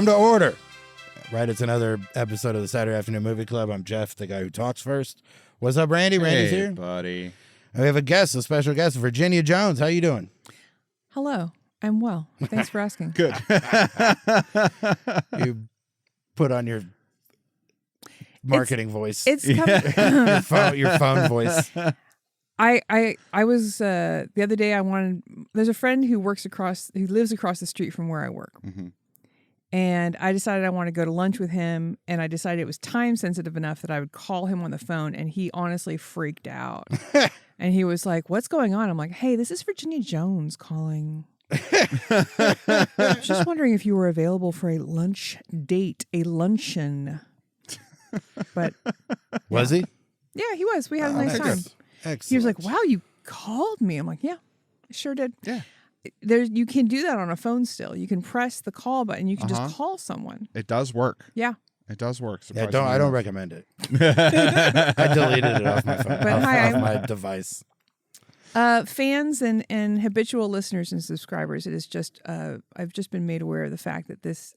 Come to order. Right, it's another episode of the Saturday Afternoon Movie Club. I'm Jeff, the guy who talks first. What's up, Randy? Randy's here. Buddy. And we have a special guest, Virginia Jones. How you doing? Hello. I'm well. Thanks for asking. Good. You put on your marketing voice. It's coming. your phone voice. I was the other day. There's a friend who lives across the street from where I work, and I decided I want to go to lunch with him. And I decided it was time sensitive enough that I would call him on the phone, and he honestly freaked out. And he was like, "What's going on?" I'm like, "Hey, this is Virginia Jones calling. Just wondering if you were available for a lunch date, a luncheon." But Was he? yeah, he was. We had a nice time. Excellent. He was like, "Wow, you called me." I'm like, "Yeah, I sure did." Yeah. You can do that on a phone still. You can press the call button. You can just call someone. It does work. Yeah. It does work. Yeah, I don't recommend it. I deleted it off my phone, off my device. Fans and habitual listeners and subscribers, it is just I've just been made aware of the fact that this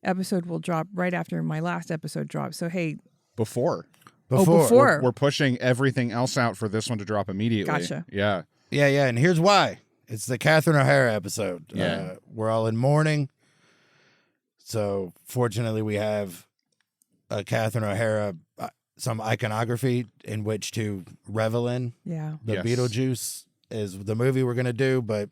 episode will drop right after my last episode dropped. So hey, Before. We're pushing everything else out for this one to drop immediately. Gotcha. Yeah. Yeah, and here's why. It's the Catherine O'Hara episode. Yeah. We're all in mourning. So fortunately, we have a Catherine O'Hara, some iconography in which to revel in. yeah, The Yes. Beetlejuice is the movie we're going to do, but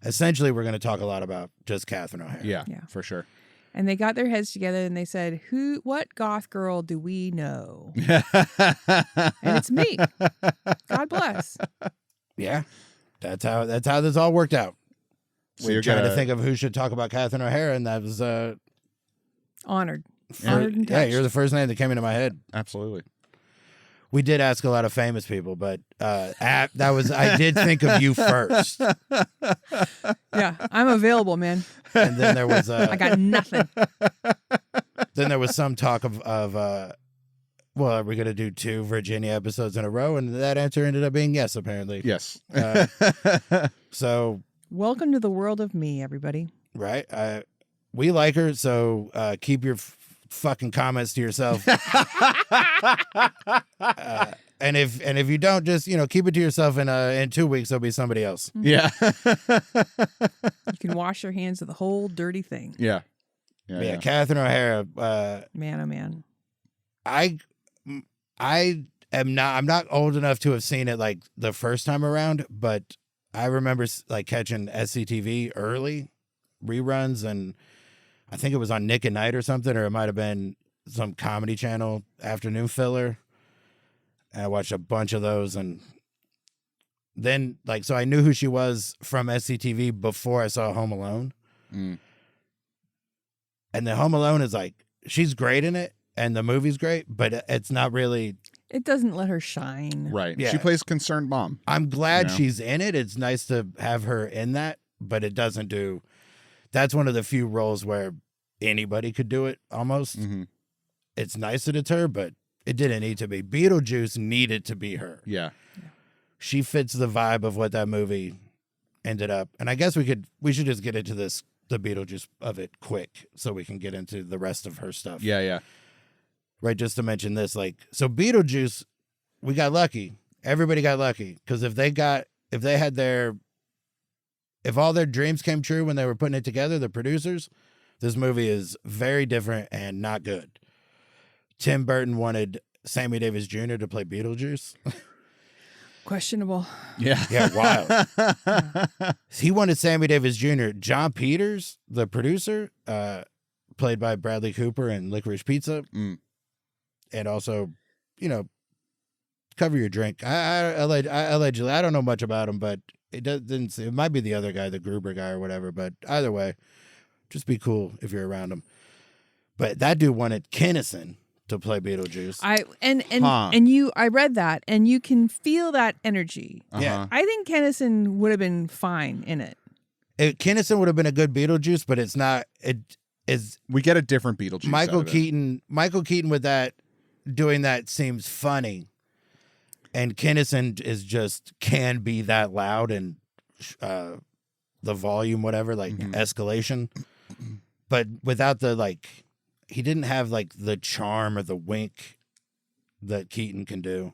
essentially we're going to talk a lot about just Catherine O'Hara. Yeah. Yeah. For sure. and they got their heads together and they said, what goth girl do we know? And it's me. God bless. Yeah. That's how this all worked out. So We you're were trying to gonna- think of who should talk about Catherine O'Hara, and that was Honored and yeah, touched. you're the first name that came into my head. Absolutely. We did ask a lot of famous people, but I did think of you first. Yeah, I'm available, man. And then there was I got nothing. then there was some talk of well, are we going to do 2 Virginia episodes in a row? And that answer ended up being yes, apparently. Yes. So Welcome to the world of me, everybody. right, we like her. So keep your fucking comments to yourself. And if you don't, just keep it to yourself. In 2 weeks there'll be somebody else. Yeah. You can wash your hands of the whole dirty thing. Yeah. Yeah, Catherine O'Hara. Man, oh man. I'm not old enough to have seen it like the first time around, but I remember like catching SCTV early reruns, and I think it was on Nick at Night or something, or it might have been some Comedy Channel afternoon filler. And I watched a bunch of those, and then so I knew who she was from SCTV before I saw Home Alone. Mm. And the Home Alone is she's great in it, and the movie's great, but it's not really. It doesn't let her shine. Right. Yeah. She plays concerned mom. I'm glad You know? she's in it. It's nice to have her in that, but it doesn't do. That's one of the few roles where anybody could do it almost. Mm-hmm. It's nice that it's her, but it didn't need to be. Beetlejuice needed to be her. Yeah. She fits the vibe of what that movie ended up. And I guess we should just get into the Beetlejuice of it quick so we can get into the rest of her stuff. Yeah. Yeah. Right, just to mention this, so Beetlejuice, we got lucky. Everybody got lucky because if all their dreams came true when they were putting it together, the producers, this movie is very different and not good. Tim Burton wanted Sammy Davis Jr. to play Beetlejuice. Questionable. Yeah. Yeah, wild. He wanted Sammy Davis Jr. John Peters, the producer, played by Bradley Cooper in Licorice Pizza. Mm. And also, cover your drink. I allegedly, I don't know much about him, but it might be the other guy, the Gruber guy or whatever. But either way, just be cool if you're around him. But that dude wanted Kinnison to play Beetlejuice. I read that, and you can feel that energy. Uh-huh. Yeah. I think Kennison would have been fine in it. Kinnison would have been a good Beetlejuice, but it's not. It is We get a different Beetlejuice. Michael out of it. Keaton. Michael Keaton with that doing that seems funny, and Kinnison is just can be that loud and the volume, whatever, like escalation. but without the like, he didn't have like the charm or the wink that Keaton can do.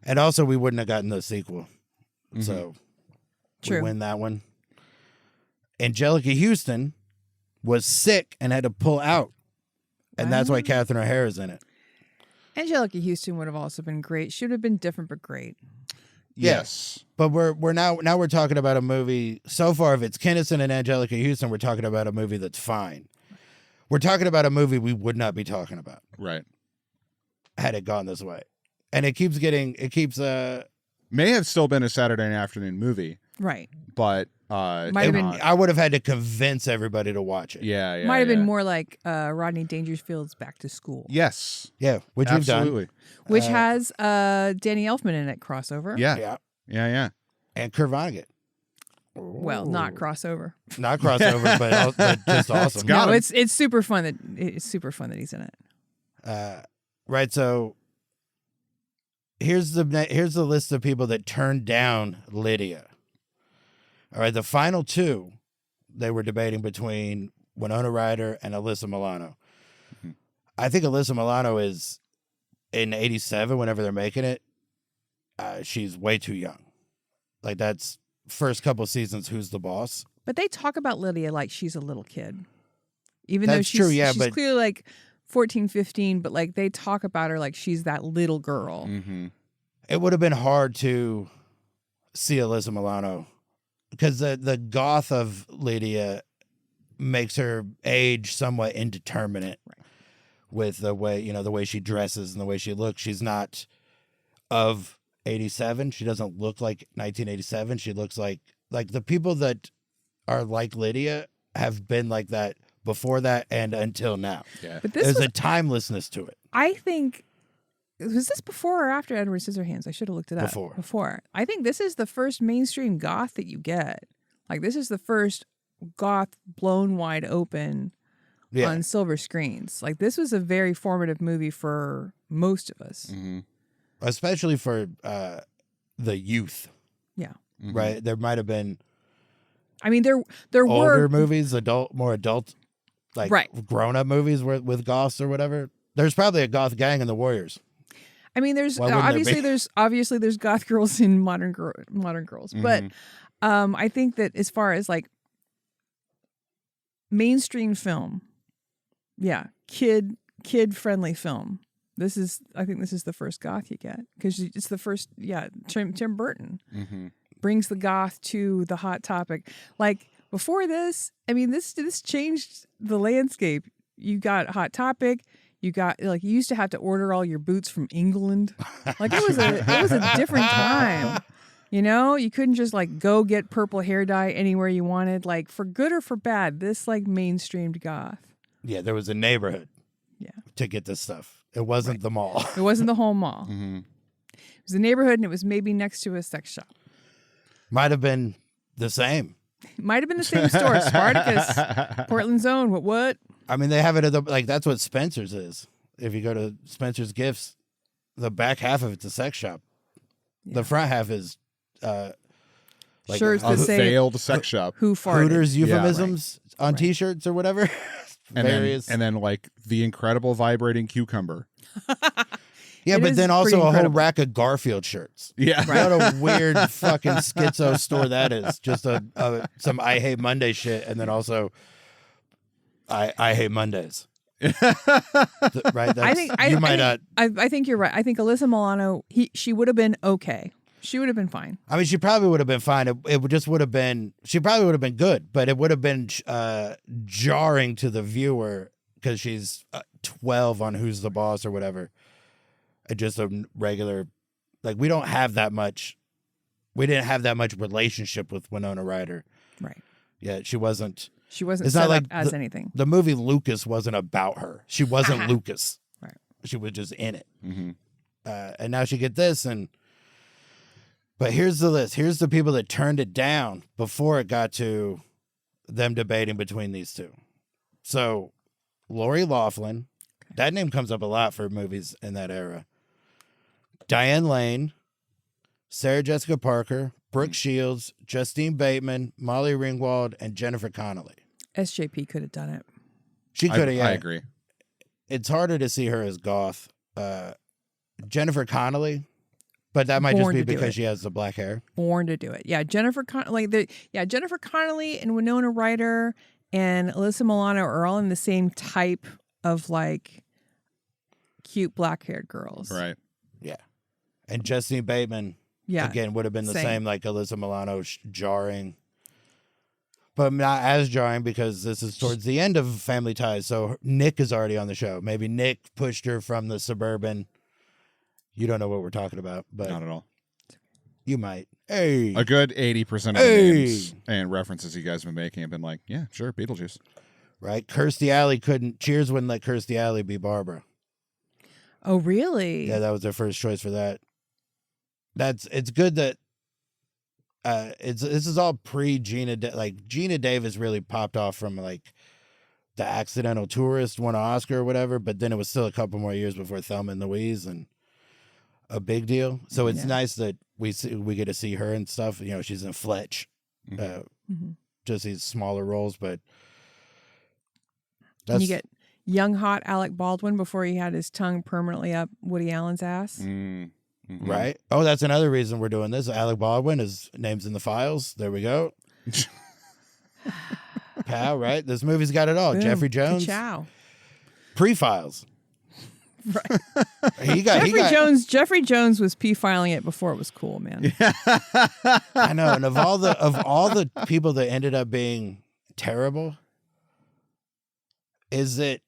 And also, we wouldn't have gotten the sequel. Mm-hmm. So, we win that one. Angelica Houston was sick and had to pull out. And that's why Catherine O'Hara's in it. Angelica Houston would have also been great. She would have been different, but great. Yes. But we're now we're talking about a movie. So far, if it's Kinnison and Angelica Houston, we're talking about a movie that's fine. We're talking about a movie we would not be talking about. Right. Had it gone this way. And it keeps may have still been a Saturday afternoon movie. Right. But I would have had to convince everybody to watch it. Yeah. Might have been more like Rodney Dangerfield's Back to School. Yes. Yeah, which absolutely. We've done. Which has Danny Elfman in it, crossover. Yeah. And Kurt Vonnegut. Well, not crossover. Not crossover, but just awesome. No, it's super fun that he's in it. Right, so here's the list of people that turned down Lydia. All right, the final two, they were debating between Winona Ryder and Alyssa Milano. Mm-hmm. I think Alyssa Milano is in 87 whenever they're making it. She's way too young. Like, that's first couple seasons, Who's the Boss? But they talk about Lydia like she's a little kid. Even that's though she's, true, yeah, she's but clearly like 14, 15, but like they talk about her like she's that little girl. Mm-hmm. It would have been hard to see Alyssa Milano because the goth of Lydia makes her age somewhat indeterminate with the way she dresses and the way she looks. She's not of 87. She doesn't look like 1987. She looks like the people that are like Lydia have been like that before that and until now. Yeah. But there's a timelessness to it. I think, was this before or after Edward Scissorhands? I should have looked it up. Before. I think this is the first mainstream goth that you get. Like, this is the first goth blown wide open on silver screens. Like, this was a very formative movie for most of us. Mm-hmm. Especially for the youth. Yeah. Mm-hmm. Right? There might have been there older were movies, more adult, like grown-up movies with goths or whatever. There's probably a goth gang in the Warriors. I mean, there's obviously goth girls in modern girls, mm-hmm. but I think that as far as like mainstream film, kid friendly film. I think this is the first goth you get because it's the first. Tim Burton brings the goth to the hot topic. Like before this, I mean, this changed the landscape. You got Hot Topic. You got you used to have to order all your boots from England. Like it was a different time. You couldn't just like go get purple hair dye anywhere you wanted. Like for good or for bad, this like mainstreamed goth. Yeah, there was a neighborhood. Yeah, to get this stuff. It wasn't the mall. It wasn't the whole mall. Mm-hmm. It was a neighborhood, and it was maybe next to a sex shop. Might have been the same. Might have been the same store. Spartacus, Portland's own. What? I mean, they have it at that's what Spencer's is. If you go to Spencer's Gifts, the back half of it's a sex shop. Yeah. The front half is shirts that say veiled sex shop. Who farted? Hooters euphemisms on T-shirts or whatever. And then like the incredible vibrating cucumber. Yeah, but then also a whole rack of Garfield shirts. Yeah. Right. What a weird fucking schizo store that is. Just some I Hate Monday shit, and then also I Hate Mondays. Right? I think you're right. I think Alyssa Milano, she would have been okay. She would have been fine. I mean, she probably would have been fine. It just would have been. She probably would have been good, but it would have been jarring to the viewer because she's 12 on Who's the Boss or whatever. Just a regular, like we don't have that much. We didn't have that much relationship with Winona Ryder. Right. Yeah, she wasn't. She wasn't set up as anything. The movie Lucas wasn't about her. She wasn't Lucas. Right. She was just in it. Mm-hmm. And now she get this But here's the list. Here's the people that turned it down before it got to them debating between these two. So, Lori Loughlin, that name comes up a lot for movies in that era. Diane Lane, Sarah Jessica Parker, Brooke Shields, Justine Bateman, Molly Ringwald, and Jennifer Connelly. SJP could have done it. She could have. Yeah, I agree. It's harder to see her as goth. Jennifer Connelly, but that might just be because she has the black hair. Born to do it. Yeah, Jennifer Connelly and Winona Ryder and Alyssa Milano are all in the same type of like cute black-haired girls. Right. Yeah. And Justine Bateman, again, would have been the same like Alyssa Milano, jarring. But not as jarring because this is towards the end of Family Ties, so Nick is already on the show. Maybe Nick pushed her from the suburban. You don't know what we're talking about, but not at all. You might. Hey, a good 80% of the names and references you guys have been making have been like, yeah, sure, Beetlejuice. Right? Kirstie Alley Cheers wouldn't let Kirstie Alley be Barbara. Oh, really? Yeah, that was their first choice for that. It's good that this is all pre Gina. Like Gina Davis really popped off from like The Accidental Tourist, won an Oscar or whatever, but then it was still a couple more years before Thelma and Louise and a big deal. So it's nice that we get to see her and stuff. You know, she's in Fletch, just these smaller roles, but you get young hot Alec Baldwin before he had his tongue permanently up Woody Allen's ass. Right. Oh, that's another reason we're doing this. Alec Baldwin, his name's in the files. There we go. Pow, right? This movie's got it all. Boom. Jeffrey Jones. Ciao. Pre-files. Right. Jeffrey Jones was p-filing it before it was cool, man. I know. And of all the people that ended up being terrible, it's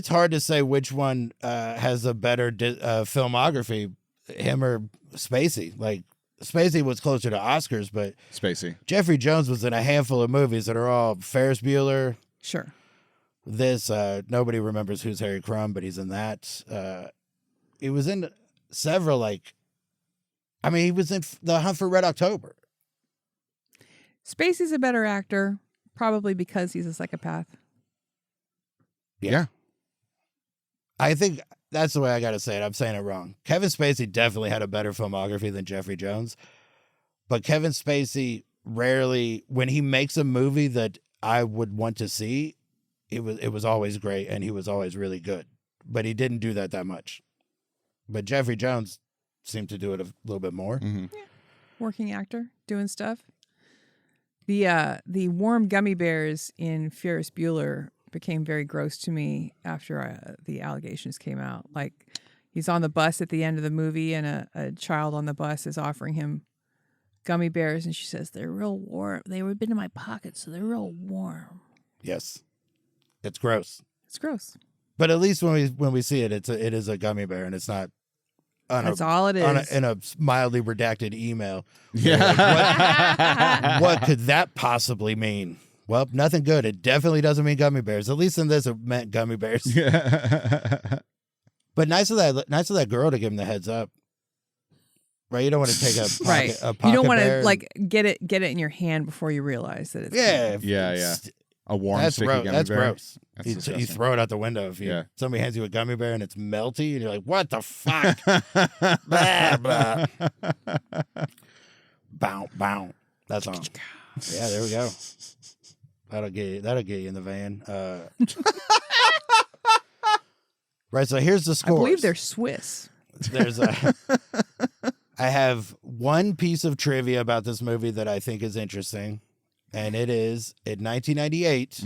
hard to say which one has a better filmography, him or Spacey. Like, Spacey was closer to Oscars, but Jeffrey Jones was in a handful of movies that are all Ferris Bueller. Sure. This, nobody remembers Who's Harry Crumb, but he's in that. He was in several, he was in The Hunt for Red October. Spacey's a better actor, probably because he's a psychopath. Yeah. I think that's the way I got to say it. I'm saying it wrong. Kevin Spacey definitely had a better filmography than Jeffrey Jones. But Kevin Spacey rarely, when he makes a movie that I would want to see, it was always great and he was always really good. But he didn't do that much. But Jeffrey Jones seemed to do it a little bit more. Yeah. Working actor, doing stuff. The warm gummy bears in Ferris Bueller became very gross to me after the allegations came out. Like, he's on the bus at the end of the movie and a child on the bus is offering him gummy bears and she says, they're real warm. They were been in my pocket, so they're real warm. Yes. It's gross. It's gross. But at least when we see it, it is a gummy bear and it's not that's all it is. In a mildly redacted email. Yeah. Like, what could that possibly mean? Well, nothing good. It definitely doesn't mean gummy bears. At least in this, it meant gummy bears. Yeah. But nice of that girl to give him the heads up. Right? You don't want to take a pocket, a pocket. You don't want to get it in your hand before you realize that it's yeah. A warm sticky gummy bear. That's gross. You throw it out the window if somebody hands you a gummy bear and it's melty and you're like, what the fuck? Blah, blah. Bow, bow. That's on. Yeah, there we go. That'll get you in the van. Right, so here's the scores. I believe they're Swiss. I have one piece of trivia about this movie that I think is interesting, and it is in 1998.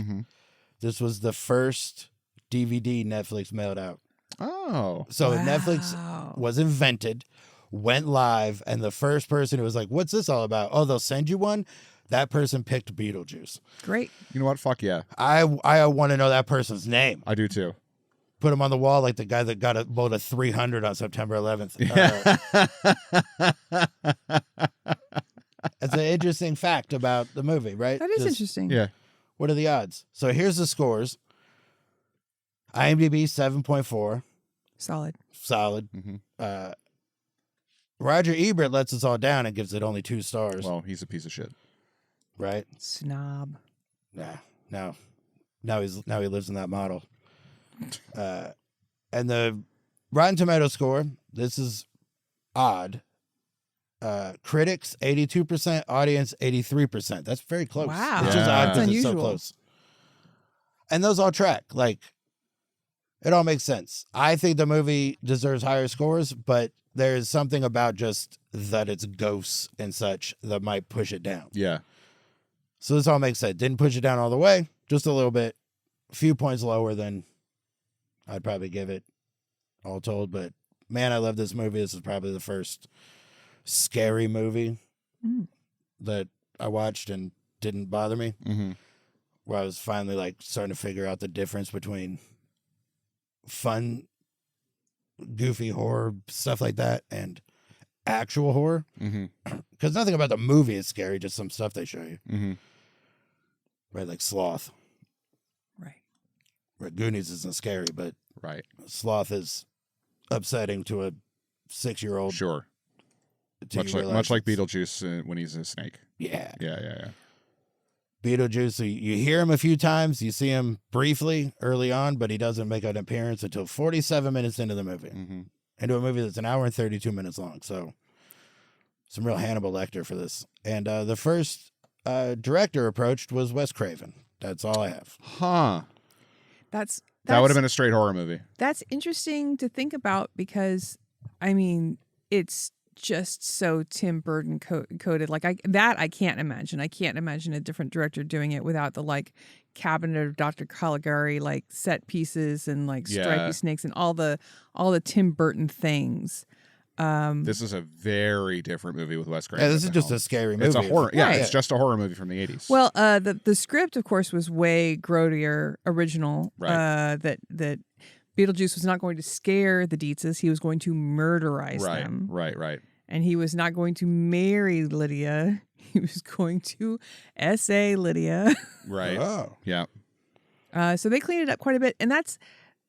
This was the first DVD Netflix mailed out. Oh, so Netflix was invented, went live, and the first person who was like, "What's this all about?" Oh, they'll send you one. That person picked Beetlejuice. Great. You know what? Fuck yeah. I want to know that person's name. I do too. Put him on the wall like the guy that got a vote of 300 on September 11th. It's an interesting fact about the movie, right? That is interesting. Yeah. What are the odds? So here's the scores. IMDb 7.4. Solid. Roger Ebert lets us all down and gives it only 2 stars. Well, he's a piece of shit. Right? Snob. Yeah. No. Now he lives in that model. And the Rotten Tomatoes score, this is odd. critics 82%, audience 83%. That's very close. Wow. It's just odd That's because it's so unusual. close. And those all track. Like, it all makes sense. I think the movie deserves higher scores, but there's something about just that it's ghosts and such that might push it down. Yeah. So this all makes sense. Didn't push it down all the way, just a little bit. A few points lower than I'd probably give it all told. But man, I love this movie. This is probably the first scary movie that I watched and didn't bother me. Mm-hmm. Where I was finally like starting to figure out the difference between fun, goofy horror, stuff like that, and actual horror. Because nothing about the movie is scary, just some stuff they show you. Right, like Sloth. Right, Goonies isn't scary, but Sloth is upsetting to a 6-year-old. Sure. Much like Beetlejuice when he's a snake. Yeah. Beetlejuice, you hear him a few times, you see him briefly early on, but he doesn't make an appearance until 47 minutes into the movie. Into a movie that's an hour and 32 minutes long. So some real Hannibal Lecter for this. And the first director approached was Wes Craven. That's all I have. Huh. That would have been a straight horror movie. That's interesting to think about because, I mean, it's just so Tim Burton coded. Like I can't imagine. I can't imagine a different director doing it without the like Cabinet of Dr. Caligari like set pieces and like stripy snakes and all the Tim Burton things. This is a very different movie with Wes Craven. Yeah, this is just a scary movie. It's a horror. Yeah, Right. it's just a horror movie from the 80s. Well, the script, of course, was way grodier original. Right. That Beetlejuice was not going to scare the Dietzes. He was going to murderize them. Right. And he was not going to marry Lydia. He was going to S.A. Lydia. Right. Oh. Yeah. So they cleaned it up quite a bit. And that's...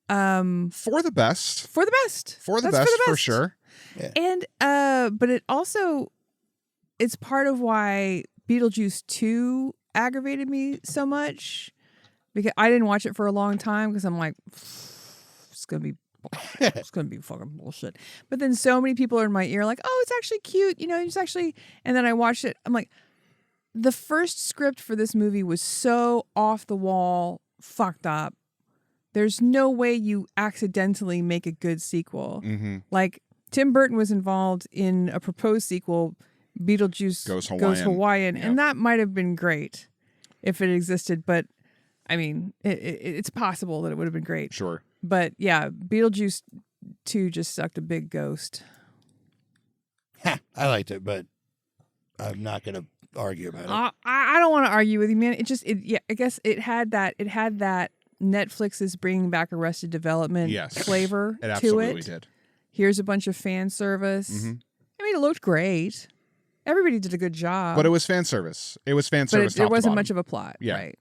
for the best. For the best. For the That's best, for the for best. sure. Yeah. And, but it also... It's part of why Beetlejuice 2 aggravated me so much. Because I didn't watch it for a long time because I'm like, it's going to be fucking bullshit. But then so many people are in my ear like, oh, it's actually cute. You know, it's actually, and then I watched it. I'm like, the first script for this movie was so off the wall, fucked up. There's no way you accidentally make a good sequel. Like Tim Burton was involved in a proposed sequel, Beetlejuice Goes Hawaiian. Yep. And that might have been great if it existed. But I mean, it's possible that it would have been great. Sure. But yeah, Beetlejuice 2 just sucked a big ghost. I liked it, but I'm not going to argue about it. I don't want to argue with you, man. I guess it had that Netflix is bringing back Arrested Development flavor it to absolutely it. Did. Here's a bunch of fan service. I mean, it looked great. Everybody did a good job. But it was fan service. It was fan service. But there wasn't much of a plot, right?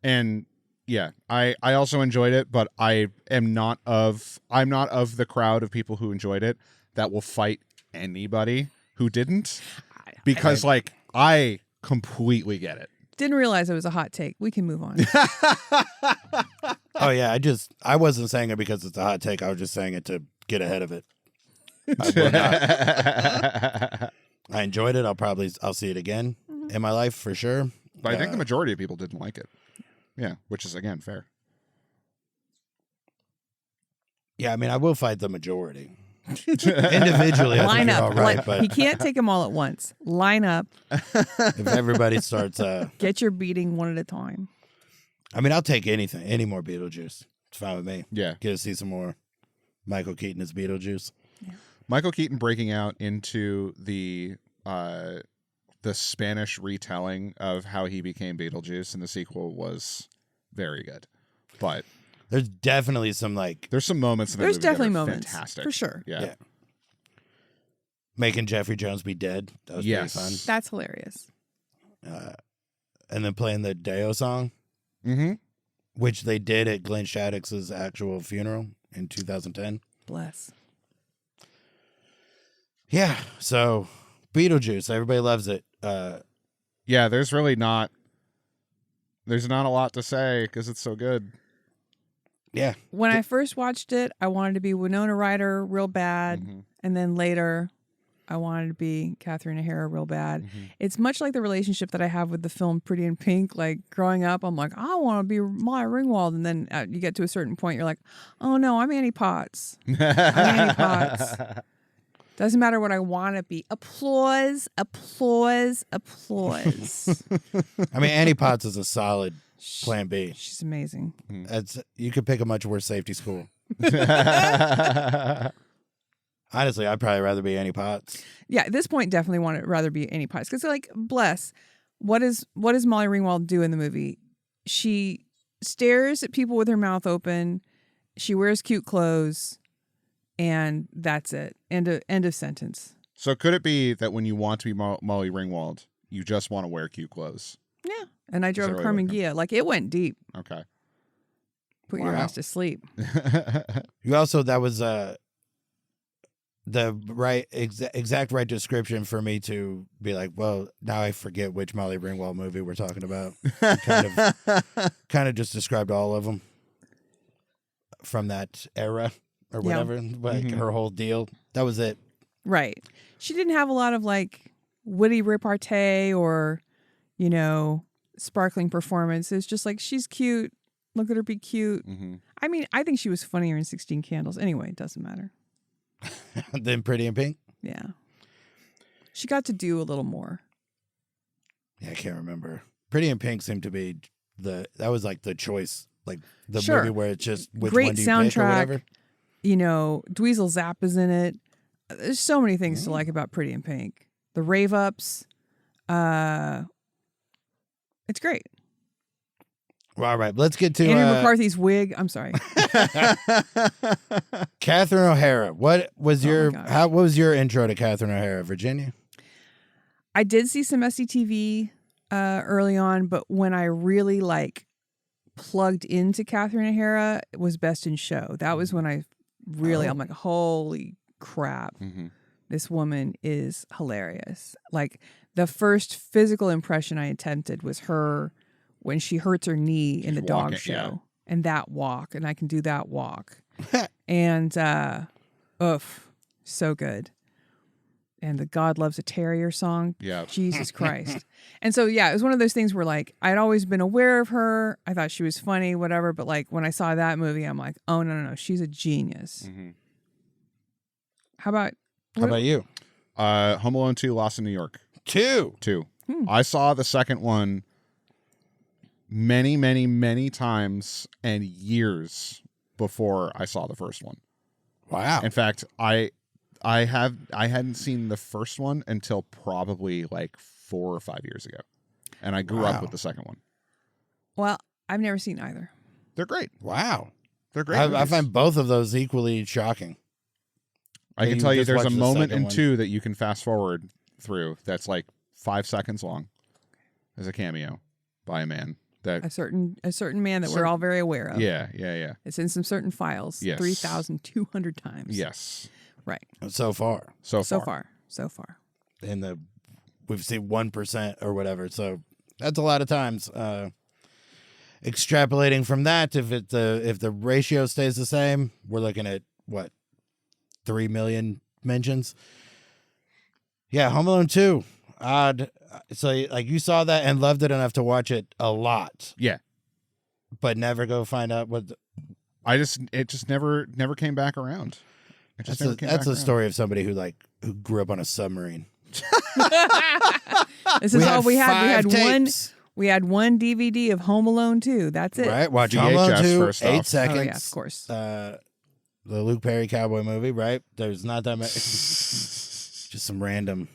And yeah, I also enjoyed it, but I'm not of the crowd of people who enjoyed it that will fight anybody who didn't, because I completely get it. Didn't realize it was a hot take. We can move on. Oh yeah, I wasn't saying it because it's a hot take. I was just saying it to get ahead of it. I enjoyed it. I'll see it again in my life for sure. But I think the majority of people didn't like it. Yeah, which is again fair. Yeah, I mean, I will fight the majority. Individually, I Line think up. you're all right, but He can't take them all at once. Line up. if everybody starts, Get your beating one at a time. I mean, I'll take anything, any more Beetlejuice. It's fine with me. Yeah, Get to see some more Michael Keaton as Beetlejuice. Yeah. Michael Keaton breaking out into the Spanish retelling of how he became Beetlejuice in the sequel was very good, but there's definitely some there's some moments in the There's movie that definitely are moments. fantastic For sure. Yeah. Making Jeffrey Jones be dead. That was pretty fun. That's hilarious. And then playing the Deo song, which they did at Glenn Shadix's actual funeral in 2010. Bless. Yeah, so Beetlejuice, everybody loves it. Yeah, there's not a lot to say because it's so good. Yeah. When I first watched it, I wanted to be Winona Ryder real bad. And then later, I wanted to be Catherine O'Hara real bad. Mm-hmm. It's much like the relationship that I have with the film Pretty in Pink. Like growing up, I'm like, I want to be Molly Ringwald. And then you get to a certain point, you're like, oh no, I'm Annie Potts. I'm Annie Potts. Doesn't matter what I want to be. Applause, applause, applause. I mean, Annie Potts is a solid plan B. She's amazing. You could pick a much worse safety school. Honestly, I'd probably rather be Annie Potts. Yeah, at this point, definitely want to rather be Annie Potts because, like, bless. What does Molly Ringwald do in the movie? She stares at people with her mouth open. She wears cute clothes, and that's it. End of sentence. So could it be that when you want to be Molly Ringwald, you just want to wear cute clothes? Yeah, and I drove a really Carmen what it Gia. Like it went deep. Okay. Put your ass to sleep. You also that was the right exact right description for me to be like, well, now I forget which Molly Ringwald movie we're talking about. Kind of just described all of them from that era or whatever. Like her whole deal. That was it. Right. She didn't have a lot of like witty repartee or, you know, sparkling performances. Just like she's cute. Look at her be cute. Mm-hmm. I mean, I think she was funnier in 16 Candles. Anyway, it doesn't matter. Then Pretty in Pink? Yeah. She got to do a little more. Yeah, I can't remember. Pretty in Pink seemed to be that was like the choice. Like the Sure. movie where it's just which Great one do you pick or soundtrack. whatever. You know, Dweezil Zapp is in it. There's so many things to like about Pretty in Pink. The rave ups. It's great. Well, all right, let's get to Andrew McCarthy's wig. I'm sorry. Catherine O'Hara. What was Oh my gosh. what was your intro to Catherine O'Hara, Virginia? I did see some SCTV early on, but when I really like plugged into Catherine O'Hara, it was Best in Show. That was when I really, I'm like, holy crap. Mm-hmm. This woman is hilarious. Like the first physical impression I attempted was her when she hurts her knee in the dog walking, show yeah. and that walk. And I can do that walk. And, so good. And the God Loves a Terrier song. Yeah. Jesus Christ. And so, yeah, it was one of those things where like, I'd always been aware of her. I thought she was funny, whatever. But like when I saw that movie, I'm like, oh, no. She's a genius. Mm-hmm. How about you? Home Alone 2, Lost in New York. 2. I saw the second one many, many, many times and years before I saw the first one. Wow. In fact, I hadn't seen the first one until probably like 4 or 5 years ago. And I grew up with the second one. Well, I've never seen either. They're great. Wow. They're great. I movies. find both of those equally shocking. I can you tell you just there's a watched the moment second in one. 2 that you can fast forward through that's like 5 seconds long. There's a cameo by a man. A certain man that we're all very aware of. Yeah. It's in some certain files. Yes. 3,200 times. Yes. Right. So far. So far. And we've seen 1% or whatever. So that's a lot of times. Extrapolating from that, if the ratio stays the same, we're looking at what? 3 million mentions. Yeah, Home Alone 2. Odd. So like you saw that and loved it enough to watch it a lot. Yeah. But never go find out what it just never came back around. That's a story of somebody who grew up on a submarine. This is all we had. We had tapes. one DVD of Home Alone 2. That's it. Right? Watch VHS Home Alone 2, first 8 off. seconds. Oh yeah, of course. The Luke Perry cowboy movie, right? There's not that many. Just some random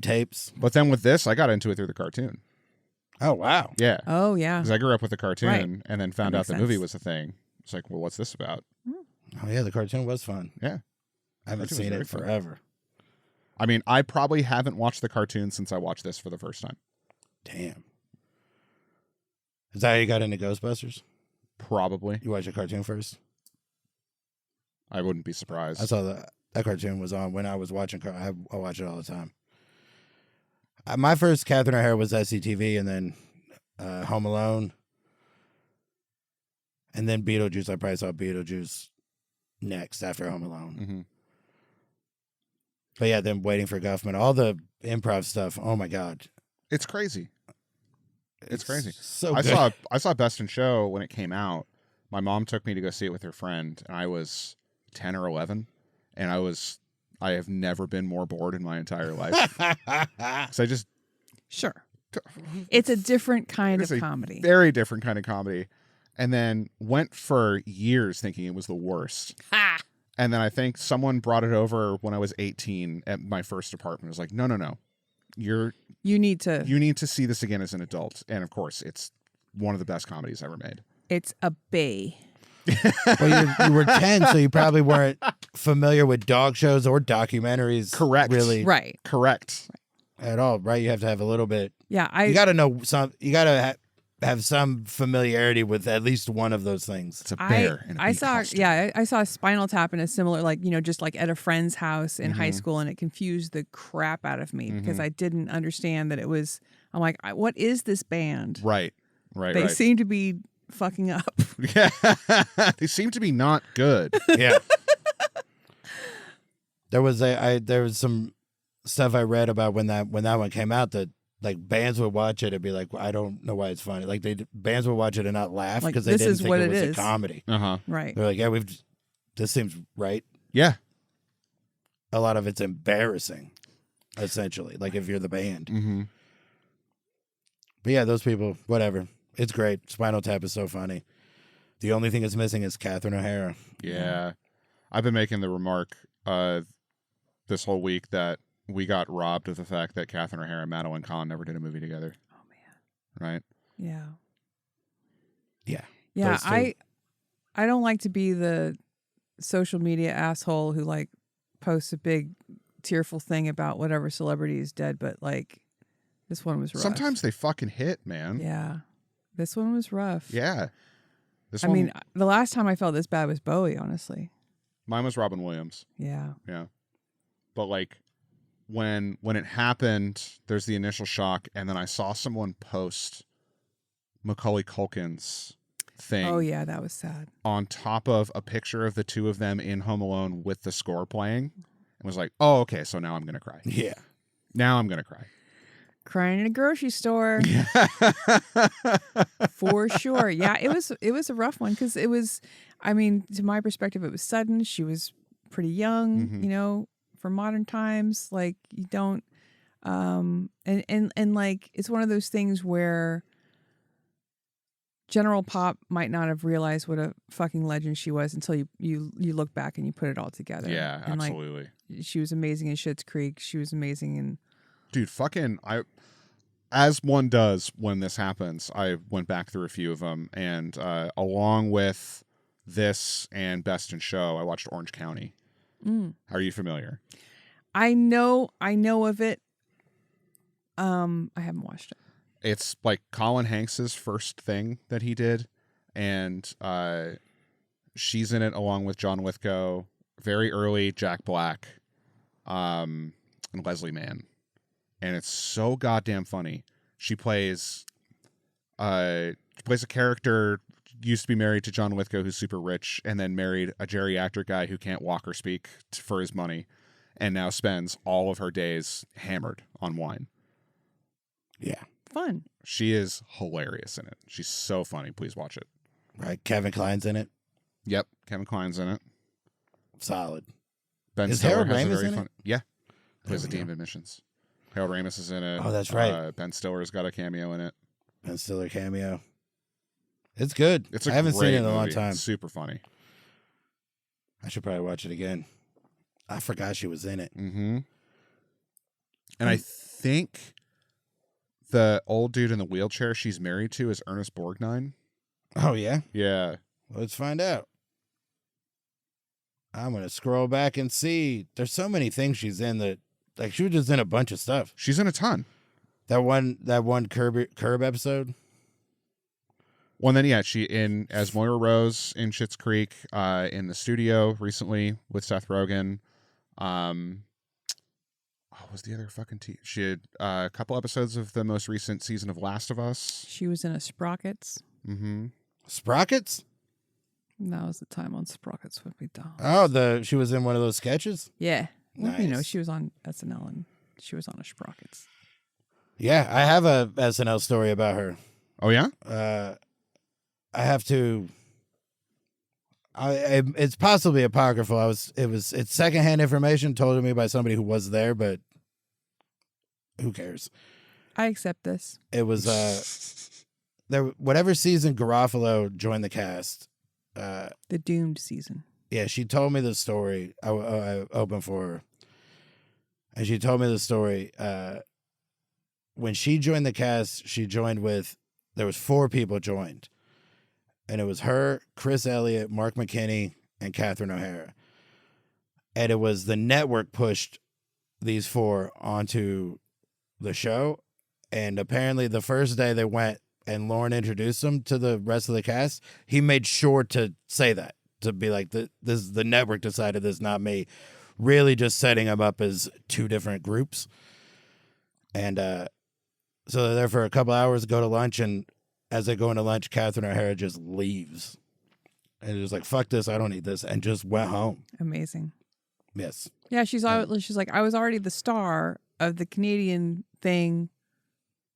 tapes. But then with this, I got into it through the cartoon. Oh, wow. Yeah. Oh yeah. Because I grew up with the cartoon Right. and then found That out makes the movie sense. was a thing. It's like, well, what's this about? Oh, yeah, the cartoon was fun. Yeah. I haven't Cartoon was seen very it fun. forever. I mean, I probably haven't watched the cartoon since I watched this for the first time. Damn. Is that how you got into Ghostbusters? Probably. You watched the cartoon first? I wouldn't be surprised. I saw that cartoon was on when I was watching. I watch it all the time. My first Catherine O'Hara was SCTV, and then Home Alone, and then Beetlejuice. I probably saw Beetlejuice next after Home Alone. Mm-hmm. But yeah, then Waiting for Guffman, all the improv stuff. Oh my God. It's crazy. It's crazy. So I good. saw Best in Show when it came out. My mom took me to go see it with her friend, and I was 10 or 11, and I have never been more bored in my entire life. So I just Sure. It's a different kind It's of a comedy. very different kind of comedy, and then went for years thinking it was the worst. Ha! And then I think someone brought it over when I was 18 at my first apartment. It was like, no. You need to. need to see this again as an adult. And of course, it's one of the best comedies ever made. It's a bay. Well, you were 10, so you probably weren't familiar with dog shows or documentaries. Correct. Really. Right. Correct. At all, right? You have to have a little bit. Yeah. You got to know some. You got to have some familiarity with at least one of those things. It's a bear. in a I bee saw costume. I saw Spinal Tap in a similar, like, just like at a friend's house in high Mhm. school, and it confused the crap out of me because Mhm. I didn't understand that it was. I'm like, what is this band? Right. They seem to be fucking up. Yeah. They seem to be not good. Yeah. There was some stuff I read about when that one came out that like bands would watch it and be like, I don't know why it's funny. Like bands would watch it and not laugh Like, because they this didn't is think what it it was is. a comedy. Uh-huh. Right. They're like, yeah, this seems right. Yeah. A lot of it's embarrassing, essentially. Like if you're the band. Mm-hmm. But yeah, those people, whatever. It's great. Spinal Tap is so funny. The only thing that's missing is Catherine O'Hara. Yeah. I've been making the remark this whole week that we got robbed of the fact that Catherine O'Hara and Madeline Kahn never did a movie together. Oh man. Right? Yeah. Yeah. Yeah. Those two. I don't like to be the social media asshole who like posts a big tearful thing about whatever celebrity is dead, but like this one was rough. Sometimes they fucking hit, man. Yeah. This one was rough. Yeah. I mean, the last time I felt this bad was Bowie, honestly. mine was Robin Williams. Yeah. Yeah. But like when it happened, there's the initial shock, and then I saw someone post Macaulay Culkin's thing. Oh yeah, that was sad. On top of a picture of the two of them in Home Alone with the score playing, and was like, oh, okay, so now I'm gonna cry. Yeah. Now I'm gonna cry. Crying in a grocery store. For sure. Yeah, it was a rough one because it was, I mean, to my perspective, it was sudden. She was pretty young, Mhm. you know, for modern times. Like you don't, and like it's one of those things where General Pop might not have realized what a fucking legend she was until you look back and you put it all together. Yeah, And, like, absolutely. she was amazing in Schitt's Creek. She was amazing in. Dude, fucking, as one does when this happens, I went back through a few of them, and along with this and Best in Show, I watched Orange County. Are you familiar? I know of it. I haven't watched it. It's like Colin Hanks's first thing that he did, and she's in it along with John Lithgow. Very early Jack Black, and Leslie Mann, and it's so goddamn funny. She plays a character used to be married to John Lithgow, who's super rich, and then married a geriatric guy who can't walk or speak for his money, and now spends all of her days hammered on wine. Yeah. Fun. She is hilarious in it. She's so funny. Please watch it. Right. Kevin Kline's in it. Yep, Kevin Kline's in it. Solid. Ben Is Stiller Harold has a Ramis very in fun. it? Yeah, plays There the we Dean of Admissions. Harold Ramis is in it. Oh, that's right. Ben Stiller's got a cameo in it. Ben Stiller cameo. It's good. It's a I haven't seen great it in a long movie. time. It's super funny. I should probably watch it again. I forgot she was in it. Mm-hmm. And I think the old dude in the wheelchair she's married to is Ernest Borgnine. Oh, yeah? Yeah. Let's find out. I'm going to scroll back and see. There's so many things she's in that, like, she was just in a bunch of stuff. She's in a ton. That one Curb episode. Well, and then, yeah, she in as Moira Rose in Schitt's Creek, in the studio recently with Seth Rogen. What was the other fucking she had a couple episodes of the most recent season of Last of Us. She was in a Sprockets. Mm-hmm. Sprockets? That was the time on Sprockets would be down. Oh, she was in one of those sketches? Yeah. Well, you know, Nice. she was on SNL and she was on a Sprockets. Yeah, I have a SNL story about her. Oh yeah. I have to. It's possibly apocryphal. It's secondhand information told to me by somebody who was there, but who cares? I accept this. It was there. Whatever season Garofalo joined the cast. The doomed season. Yeah, she told me the story. I opened for her, and she told me the story. When she joined the cast, she joined with. There was 4 people joined. And it was her, Chris Elliott, Mark McKinney, and Catherine O'Hara. And it was the network pushed these 4 onto the show. And apparently the first day they went and Lauren introduced them to the rest of the cast, he made sure to say that, to be like, the network decided this, not me. Really just setting them up as 2 different groups. And so they're there for a couple hours, go to lunch, and as they go into lunch, Catherine O'Hara just leaves. And it was like, fuck this, I don't need this, and just went home. Amazing. Yes. Yeah, she's like, I was already the star of the Canadian thing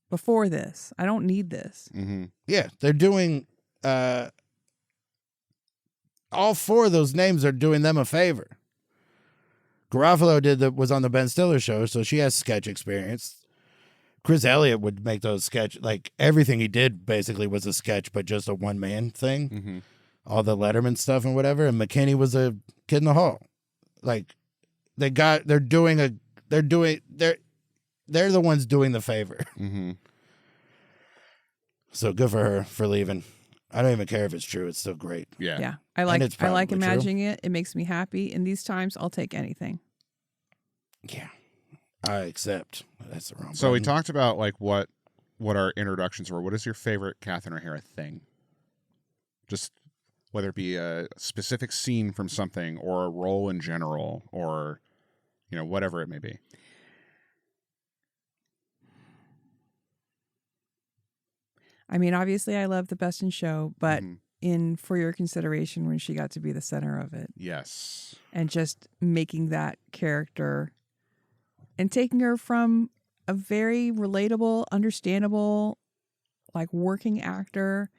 before this. I don't need this. Mm-hmm. Yeah, they're doing, all 4 of those names are doing them a favor. Garofalo was on the Ben Stiller show, so she has sketch experience. Chris Elliott would make those sketch, like everything he did basically was a sketch, but just a one-man thing. Mm-hmm. All the Letterman stuff and whatever. And McKinney was a kid in the hall. Like they're the ones doing the favor. Mm-hmm. So good for her for leaving. I don't even care if it's true. It's still great. Yeah. Yeah. I And like it's probably true. imagining it. It makes me happy. In these times, I'll take anything. Yeah. I accept. That's the wrong So we button. talked about like what our introductions were. What is your favorite Catherine O'Hara thing? Just whether it be a specific scene from something or a role in general, or whatever it may be. I mean, obviously, I love the Best in Show, but Mhm. in For Your Consideration, when she got to be the center of it Yes. and just making that character and taking her from a very relatable, understandable, like working actor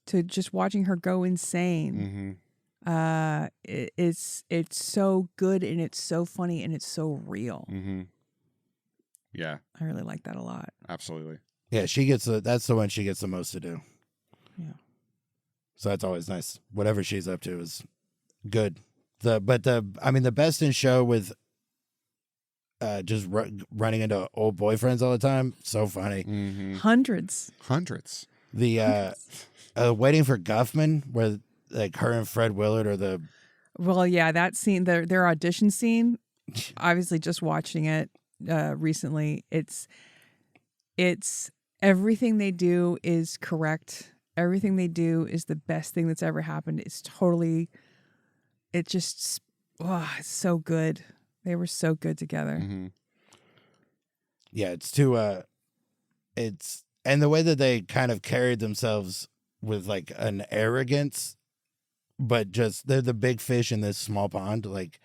to just watching her go insane. Mm-hmm. It's so good and it's so funny and it's so real. Mm-hmm. Yeah, I really like that a lot. absolutely. Yeah, that's the one she gets the most to do. Yeah. So that's always nice. Whatever she's up to is good. The Best in Show with just running into old boyfriends all the time, so funny. Mm-hmm. Hundreds. The Waiting for Guffman, where like her and Fred Willard are the Well, yeah, that scene, their audition scene, obviously just watching it recently, it's everything they do is correct. Everything they do is the best thing that's ever happened. It's so good. They were so good together. Mm-hmm. yeah, it's too and the way that they kind of carried themselves with like an arrogance, but just they're the big fish in this small pond, like,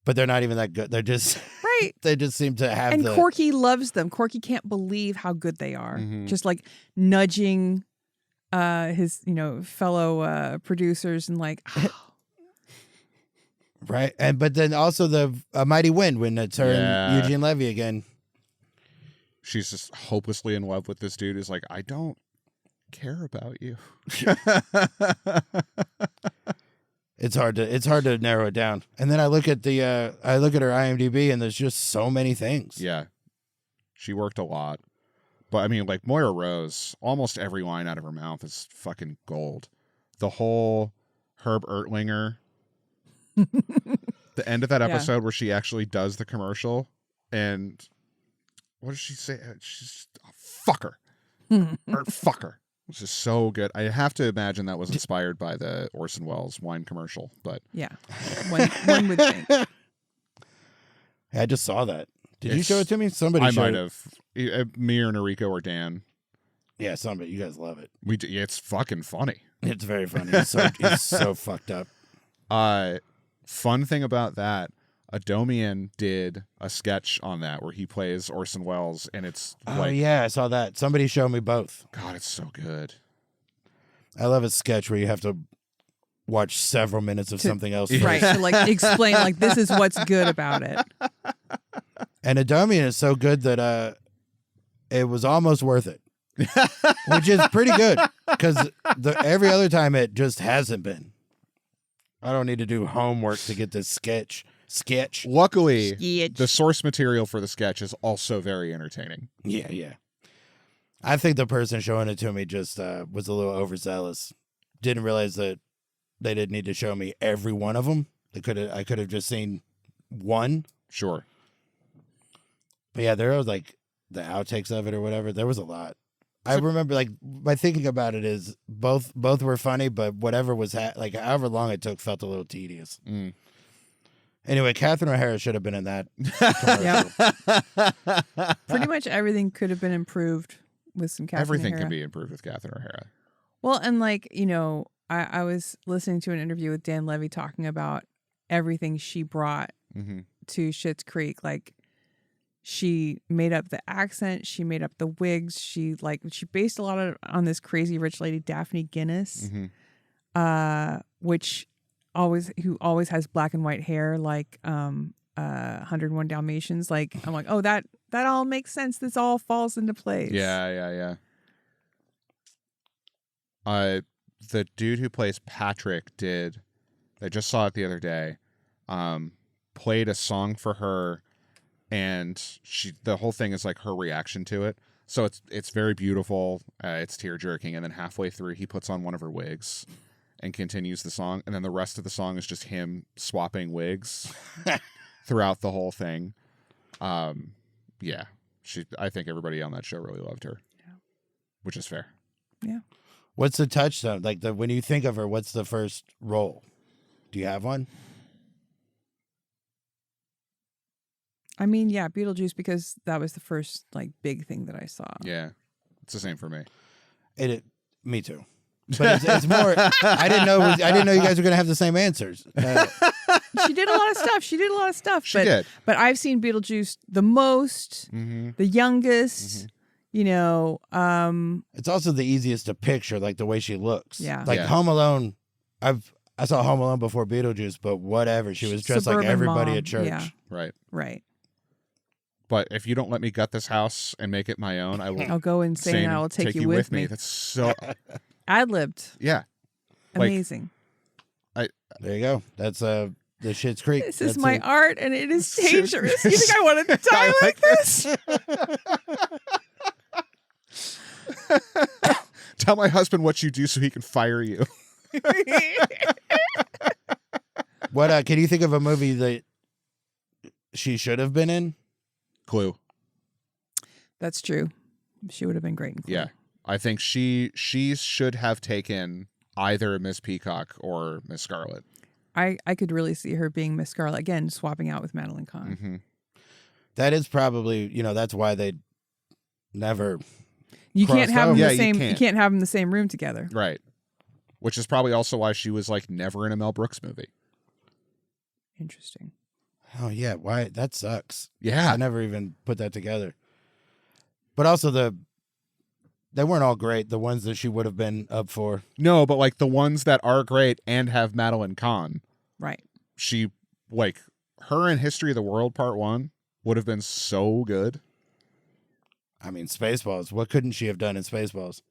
but they're not even that good. They're just Right. they just seem to have And Corky loves them. Corky can't believe how good they are. Mhm. Just like nudging his, fellow producers and like, right. And but then also the A Mighty Wind when it's her Yeah. and Eugene Levy again. She's just hopelessly in love with this dude who's like, I don't care about you. It's hard to narrow it down. And then I look at her IMDb and there's just so many things. Yeah. She worked a lot. But I mean, like Moira Rose, almost every line out of her mouth is fucking gold. The whole Herb Ertlinger, the end of that Yeah. episode where she actually does the commercial, and what does she say? She's fucker. Or fucker. Which is so good. I have to imagine that was inspired by the Orson Welles wine commercial, but yeah, one would think. I just saw that. Did you It's- show it to me? Somebody I showed might it. have. Me or Noriko or Dan. Yeah, somebody. You guys love it. It's fucking funny. It's very funny. It's so fucked up. Fun thing about that, Adomian did a sketch on that where he plays Orson Welles, and it's Oh yeah, I saw that. Somebody showed me both. God, it's so good. I love a sketch where you have to watch several minutes of something else. Right. To like explain like this is what's good about it. And Adomian is so good that it was almost worth it. Which is pretty good because every other time it just hasn't been. I don't need to do homework to get this sketch. Luckily, Sketch. the source material for the sketch is also very entertaining. Yeah. I think the person showing it to me just was a little overzealous. Didn't realize that they didn't need to show me every one of them. I could have just seen one. Sure. But yeah, there was like the outtakes of it or whatever. There was a lot. I remember, like, my thinking about it is both were funny, but whatever was like however long it took felt a little tedious. Mm. Anyway, Catherine O'Hara should have been in that commercial. Pretty much everything could have been improved with some Catherine Everything O'Hara. can be improved with Catherine O'Hara. Well, and like, you know, I was listening to an interview with Dan Levy talking about everything she brought to Schitt's Creek. Like, she made up the accent, she made up the wigs, she based a lot of on this crazy rich lady Daphne Guinness, who always has black and white hair, like 101 Dalmatians. Like, I'm like, oh, that all makes sense. This all falls into place. Yeah. The dude who plays Patrick I just saw it the other day, played a song for her, and the whole thing is like her reaction to it. So it's very beautiful. It's tear jerking, and then halfway through he puts on one of her wigs and continues the song, and then the rest of the song is just him swapping wigs throughout the whole thing. Yeah, I think everybody on that show really loved her, which is fair. Yeah. What's the touchstone? Like when you think of her, what's the first role? Do you have one? I mean, yeah, Beetlejuice, because that was the first like big thing that I saw. Yeah, it's the same for me. Me too. But it's more. I didn't know you guys were gonna have the same answers. She did a lot of stuff. She did. But I've seen Beetlejuice the most, the youngest. You know, it's also the easiest to picture, like the way she looks. Yeah. Like Home Alone. I saw Home Alone before Beetlejuice, but whatever. She was dressed like Suburban everybody mom. at church. Yeah. Right. But if you don't let me gut this house and make it my own, I will. I'll go insane. I will take you with me. That's so ad-libbed. Yeah. Amazing. There you go. That's the Schitt's Creek. This is my art, and it is dangerous. You think I want to die like this? Tell my husband what you do so he can fire you. What can you think of a movie that she should have been in? Clue. That's true. She would have been great in Clue. Yeah. I think she should have taken either Miss Peacock or Miss Scarlet. I could really see her being Miss Scarlet again, swapping out with Madeline Kahn. That is probably, that's why they never. You can't have them the same. You can't have them in the same room together. Right. Which is probably also why she was like never in a Mel Brooks movie. Interesting. Oh yeah, why? That sucks. Yeah, I never even put that together. But also they weren't all great. The ones that she would have been up for. No, but like the ones that are great and have Madeline Kahn. Right. She her in History of the World Part 1 would have been so good. I mean, Spaceballs. What couldn't she have done in Spaceballs?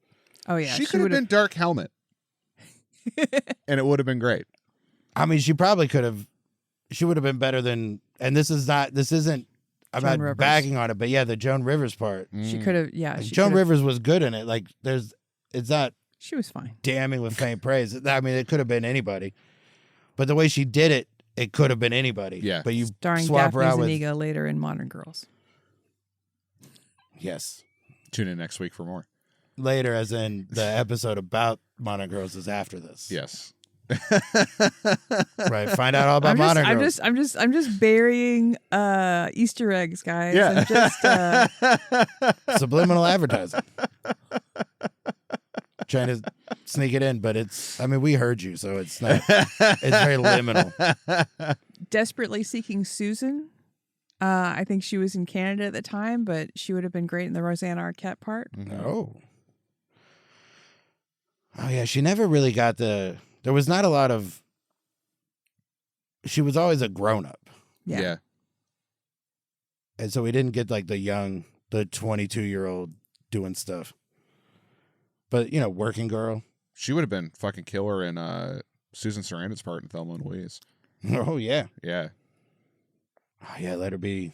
Oh yeah, she could have been Dark Helmet, and it would have been great. I mean, she probably could have. She would have been better than. And this isn't. I'm Joan not Rivers. bagging on it, but yeah, the Joan Rivers part. She could have. Yeah, Like, she Joan could've- Rivers was good in it. Like it's not She was fine. damning with faint praise. I mean, it could have been anybody, but the way she did it, it could have been anybody. Yeah. But you Starring swap her Daphne out with. Zuniga later in Modern Girls. Yes. Tune in next week for more. Later, as in the episode about Modern Girls is after this. Yes. Right. Find out all about Modern Girls. I'm just burying Easter eggs, guys. Yeah. I'm just Subliminal advertising. Trying to sneak it in, but we heard you, so it's not. It's very liminal. Desperately Seeking Susan. I think she was in Canada at the time, but she would have been great in the Rosanna Arquette part. Oh. Oh, yeah. She never really got there was not a lot of, she was always a grown-up. Yeah. And so we didn't get like the 22-year-old doing stuff. But, working girl. She would have been fucking killer in Susan Sarandon's part in Thelma and Louise. Oh, yeah. Yeah. Oh, yeah, let her be.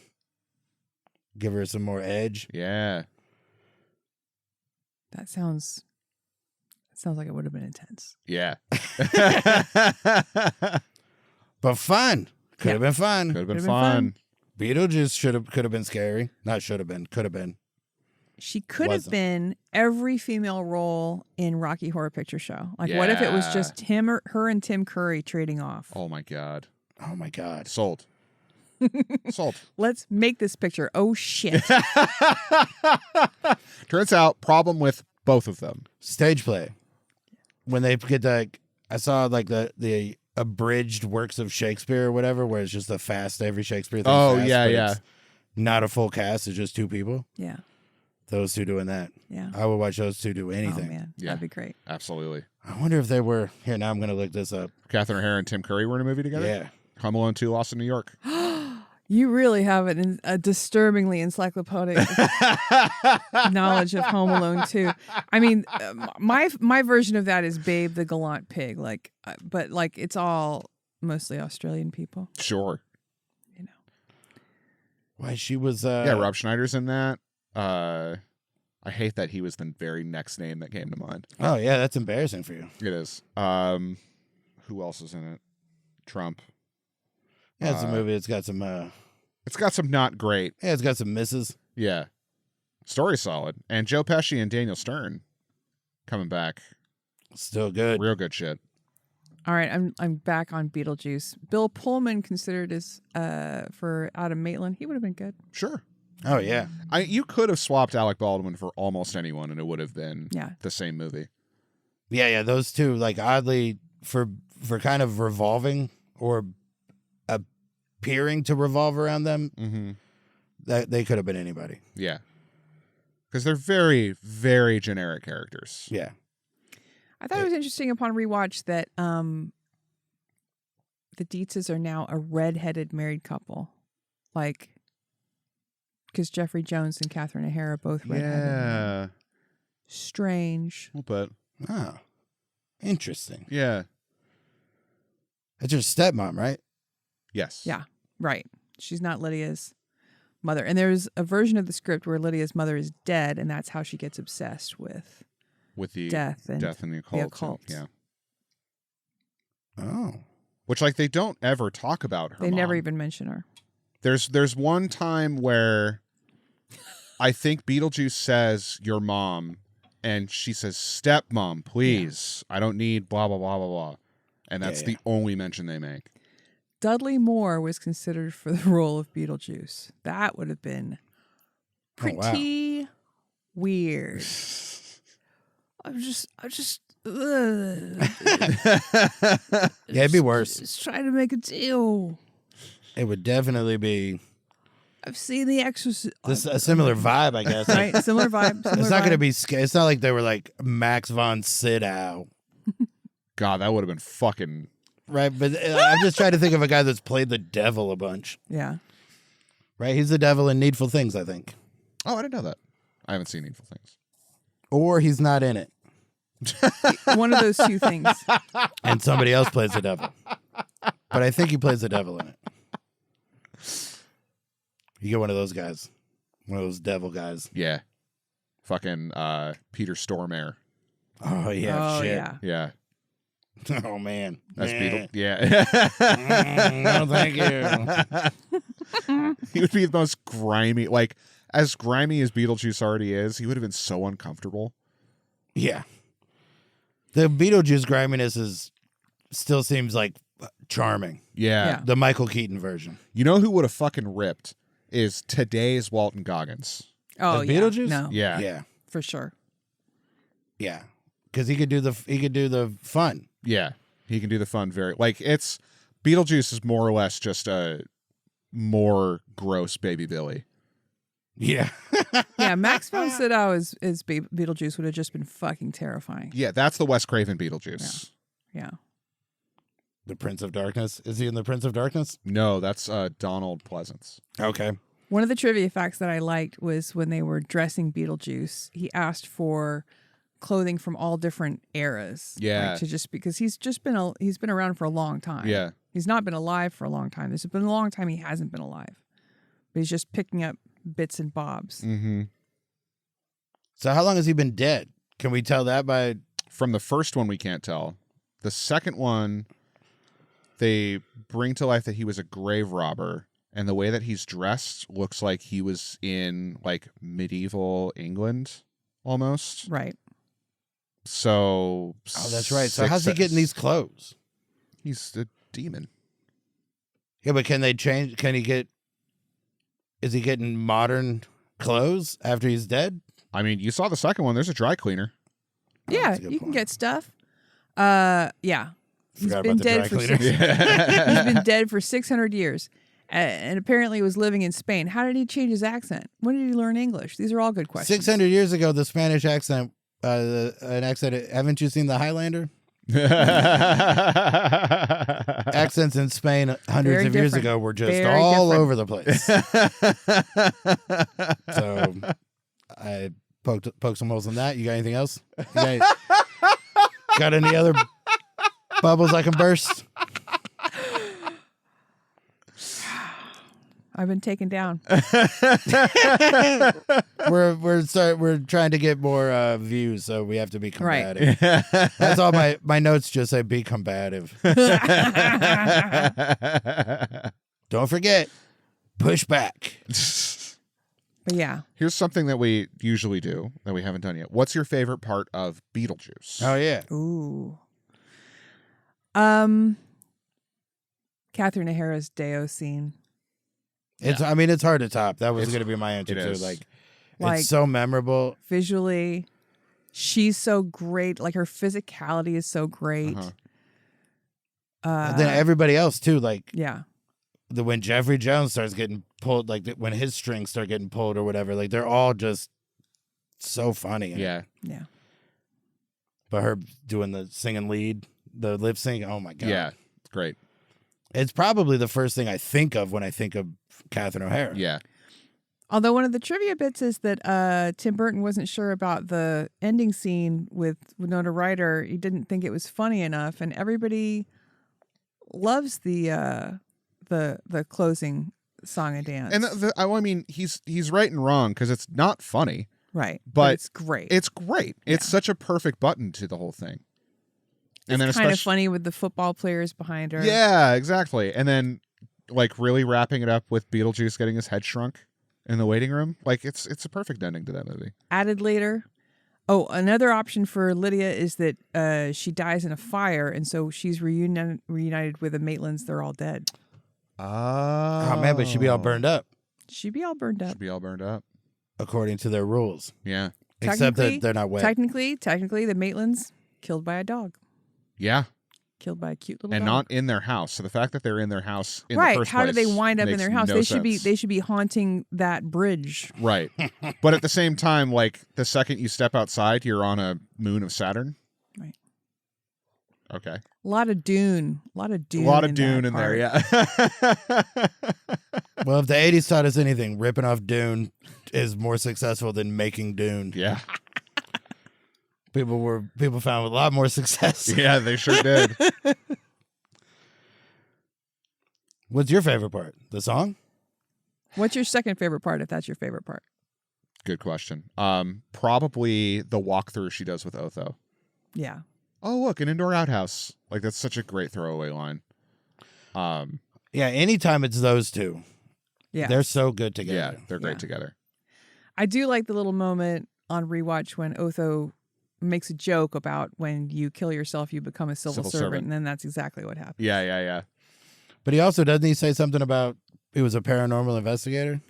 Give her some more edge. Yeah. That sounds like it would have been intense. Yeah. But fun. Could have been fun. Could have been Could've been fun. fun. Beetlejuice could have been scary. Not should have been. Could have been. She could have Wasn't. been every female role in Rocky Horror Picture Show. Like, what if it was Yeah. just her and Tim Curry trading off? Oh my god. Oh, my God. Sold. Sold. Let's make this picture. Oh, shit. Turns out, problem with both of them. Stage play. When they get I saw like the abridged works of Shakespeare or whatever, where it's just a fast every Shakespeare thing. Oh, fast, yeah, but yeah. it's not a full cast. It's just two people. Yeah. Those two doing that. Yeah. I would watch those two do anything. Oh, man. Yeah. That'd be great. Absolutely. I wonder if they were here. Now I'm going to look this up. Catherine O'Hara and Tim Curry were in a movie together? Yeah. Home Alone 2 Lost in New York. You really have a disturbingly encyclopedic knowledge of Home Alone 2. I mean, my version of that is Babe the Gallant Pig. But it's all mostly Australian people. Sure. Why she was Yeah, Rob Schneider's in that. I hate that he was the very next name that came to mind. Oh yeah, that's embarrassing for you. It is. Who else is in it? Trump. Yeah, it's a movie. It's got some It's got some not great. yeah, it's got some misses. Yeah. Story's solid. And Joe Pesci and Daniel Stern coming back. Still good. Real good shit. All right, I'm back on Beetlejuice. Bill Pullman considered as for Adam Maitland. He would have been good. Sure. Oh yeah. You could have swapped Alec Baldwin for almost anyone and it would have been Yeah. the same movie. Yeah, those two, like oddly for kind of revolving or appearing to revolve around them, Mm-hmm. that they could have been anybody. Yeah. Because they're very, very generic characters. Yeah. I thought it was interesting upon rewatch that the Dietzes are now a redheaded married couple, because Jeffrey Jones and Catherine O'Hara are both redheaded. Yeah. Strange. A little bit. Oh. Interesting. Yeah. That's your stepmom, right? Yes. Yeah, right. She's not Lydia's mother, and there's a version of the script where Lydia's mother is dead, and that's how she gets obsessed with With the death and the occult. occult. Yeah. Oh. Which they don't ever talk about her. They never mom. even mention her. There's one time where I think Beetlejuice says your mom, and she says stepmom, please. I don't need blah blah blah blah blah, and that's the only mention they make. Dudley Moore was considered for the role of Beetlejuice. That would have been pretty weird. I'm just Yeah, it'd be worse. Just trying to make a deal. It would definitely be I've seen The Exorcist. a similar vibe, I guess. Right? Similar vibe. It's not going to be It's not like they were like Max von Sydow. God, that would have been fucking. Right, but I'm just trying to think of a guy that's played the devil a bunch. Yeah. Right, he's the devil in Needful Things, I think. Oh, I didn't know that. I haven't seen Needful Things. Or he's not in it, One of those two things. and somebody else plays the devil. But I think he plays the devil in it. You get one of those guys, one of those devil guys. Yeah. Fucking Peter Stormare. Oh yeah, Oh, shit. yeah. Yeah. Oh man, That's Nah. Beetle. Yeah. No, thank you. He would be the most grimy. As grimy as Beetlejuice already is, he would have been so uncomfortable. Yeah, the Beetlejuice griminess still seems like charming. Yeah. The Michael Keaton version. You know who would have fucking ripped is today's Walton Goggins. Oh, As yeah. Beetlejuice? No, Yeah. Yeah, for sure. yeah, because he could do the fun. Yeah. He can do the fun it's Beetlejuice is more or less just a more gross Baby Billy. Yeah. Yeah, Max von Sydow as Beetlejuice would have just been fucking terrifying. Yeah, that's the Wes Craven Beetlejuice. Yeah. The Prince of Darkness. Is he in the Prince of Darkness? No, that's Donald Pleasance. Okay. One of the trivia facts that I liked was when they were dressing Beetlejuice, he asked for clothing from all different eras. Yeah. Like, to just because he's been around for a long time. Yeah. He's not been alive for a long time. There's been a long time he hasn't been alive. But he's just picking up bits and bobs. Mm-hmm. So how long has he been dead? Can we tell that by... From the first one, we can't tell. The second one, they bring to life that he was a grave robber, and the way that he's dressed looks like he was in, like, medieval England, almost. Right. So... Oh, that's right. So how's he getting these clothes? He's a demon. Yeah, but can they change... Can he get... Is he getting modern clothes after he's dead? I mean, you saw the second one. There's a dry cleaner. Yeah, that's a good you can point. get stuff. Yeah. He's Forgot been about the dead dry for cleaner. he's been dead for 600 years. And apparently was living in Spain. How did he change his accent? When did he learn English? These are all good questions. 600 years ago, the Spanish accent, an accent. Haven't you seen The Highlander? Accents in Spain hundreds Very of years different. ago were just Very all different. over the place. So I poked some holes in that. You got anything else? Got any other bubbles I can burst? I've been taken down. We're trying to get more views, so we have to be combative. That's all my notes just say be combative. Don't forget, push back. But yeah. Here's something that we usually do that we haven't done yet. What's your favorite part of Beetlejuice? Oh yeah. Ooh. Catherine O'Hara's Deo scene. It's I mean it's hard to top. That was going to be my answer it too. is. Like Like, it's so memorable. Visually, she's so great. Like her physicality is so great. Uh-huh. And then everybody else too. Like Yeah. when Jeffrey Jones starts getting pulled, like when his strings start getting pulled or whatever. Like they're all just so funny. Yeah. Yeah. But her doing the singing lead, the lip sync. Oh my god. Yeah. It's great. It's probably the first thing I think of when I think of Catherine O'Hara. Yeah. Although one of the trivia bits is that Tim Burton wasn't sure about the ending scene with Winona Ryder. He didn't think it was funny enough, and everybody loves the closing song and dance. And I mean, he's right and wrong because it's not funny, right, but it's great. It's great. It's such a perfect button to the whole thing. And then It's kind of especially, funny with the football players behind her. yeah, exactly. And then like really wrapping it up with Beetlejuice getting his head shrunk in the waiting room. Like it's a perfect ending to that movie. Added later. Oh, another option for Lydia is that she dies in a fire, and so she's reunited with the Maitlands. They're all dead. Oh man, but she'd be all burned up She'd be all burned up. Should be all burned up. according to their rules. Yeah. Except that they're not wet. Technically, the Maitlands killed by a dog. Yeah. Killed by a cute little And dog. not in their house. So the fact that they're in their house in right. the first How place did they wind up in makes their house? no They sense. should be haunting that bridge. Right. But at the same time, like the second you step outside, you're on a moon of Saturn. Right. Okay. A lot of Dune. A lot of Dune. A lot of in Dune that in there, part. yeah. Well, if the 80s taught us anything, ripping off Dune is more successful than making Dune. Yeah. People found a lot more success. Yeah, they sure did. What's your favorite part? The song? What's your second favorite part? If that's your favorite part. Good question. Probably the walkthrough she does with Otho. Yeah. Oh, look, an indoor outhouse. Like that's such a great throwaway line. Yeah, anytime it's those two. Yeah. They're so good Yeah, together. they're great Yeah. together. I do like the little moment on rewatch when Otho makes a joke about when you kill yourself, you become a civil servant, and then that's exactly what happened. Yeah. But he also, doesn't he say something about he was a paranormal investigator?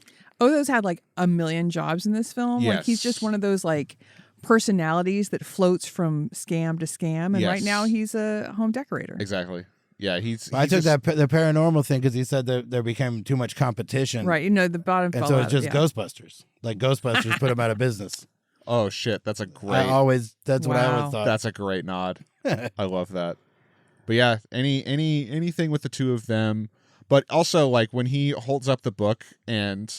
Otho's had like a million jobs in this film. Like he's just Yes. one of those like personalities that floats from scam to scam. And right Yes. now he's a home decorator. Exactly. Yeah, I took the paranormal thing because he said that there became too much competition. Right. The bottom And fell so out it's just yeah. Ghostbusters. Like Ghostbusters put him out of business. Oh shit, that's a great. That's what I always thought. That's a great nod. I love that. But yeah, anything with the two of them. But also, like, when he holds up the book and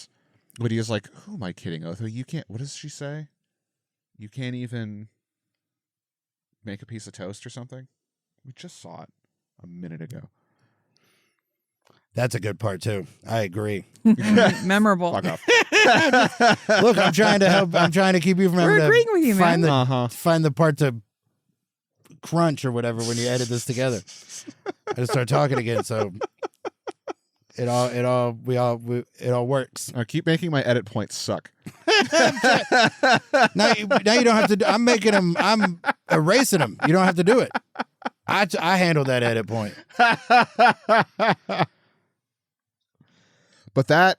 Lydia's like, who am I kidding, Otho? You can't, what does she say? You can't even make a piece of toast or something? We just saw it a minute ago. That's a good part, too. I agree. Memorable. Fuck off. Look, I'm trying to help. I'm trying to keep you from We're having agreeing to with you, find man. find the part to crunch or whatever when you edit this together. I just start talking again, so it all works. Keep making my edit points suck. Now you don't have to. I'm making them. I'm erasing them. You don't have to do it. I handle that edit point. But that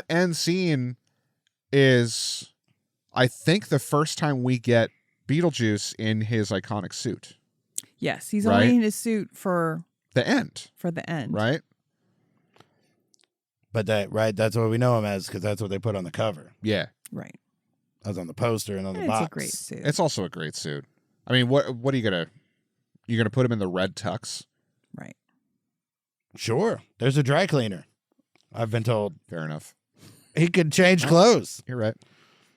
end scene is, I think, the first time we get Beetlejuice in his iconic suit. Yes, he's Right? only in his suit for The end. the end. Right? But that's what we know him as because that's what they put on the cover. Yeah. Right. That was on the poster and on the It's box. a great suit. It's also a great suit. I mean, what are you gonna put him in the red tux? Right. Sure. There's a dry cleaner. I've been told. Fair enough. He could change clothes. You're right.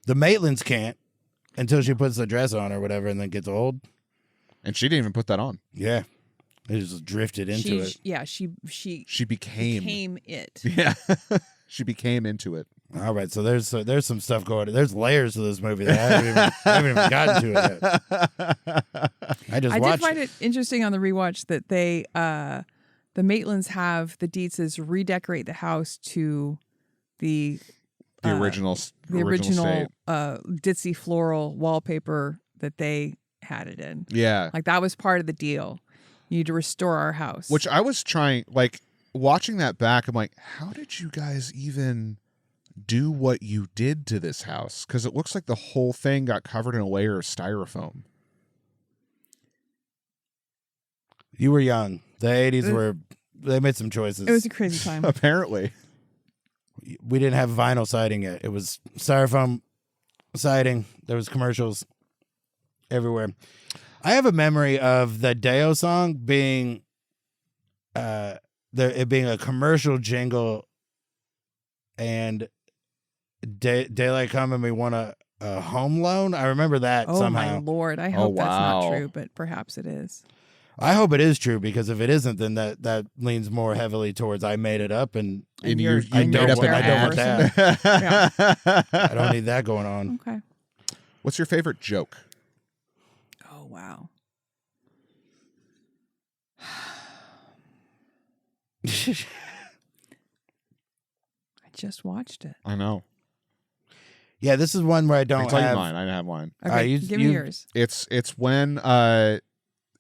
The Maitlands can't until she puts the dress on or whatever and then gets old. And she didn't even put that on. Yeah. It just drifted into it. Yeah, she became it. Yeah. She became into it. All right. So there's some stuff going on. There's layers to this movie that I haven't even gotten to it yet. I did find it interesting on the rewatch that they the Maitlands have the Dietzes redecorate the house to the original state. ditzy floral wallpaper that they had it in. Yeah. Like that was part of the deal. You need to restore our house. Which I was trying, like, watching that back, I'm like, how did you guys even do what you did to this house? Because it looks like the whole thing got covered in a layer of styrofoam. You were young. The 80s they made some choices. It was a crazy time. Apparently. We didn't have vinyl siding yet. It was styrofoam siding. There was commercials everywhere. I have a memory of the Deo song being it being a commercial jingle and daylight come and we want a home loan. I remember that somehow. Oh my Lord. I hope that's wow. not true, but perhaps it is. I hope it is true because if it isn't, then that leans more heavily towards I made it up and you I made don't up an I don't want ad. that. I don't need that going on. Okay. What's your favorite joke? Oh, wow. I just watched it. I know. Yeah, this is one where I I don't can tell have you mine. I have mine. Okay, give me yours. It's when the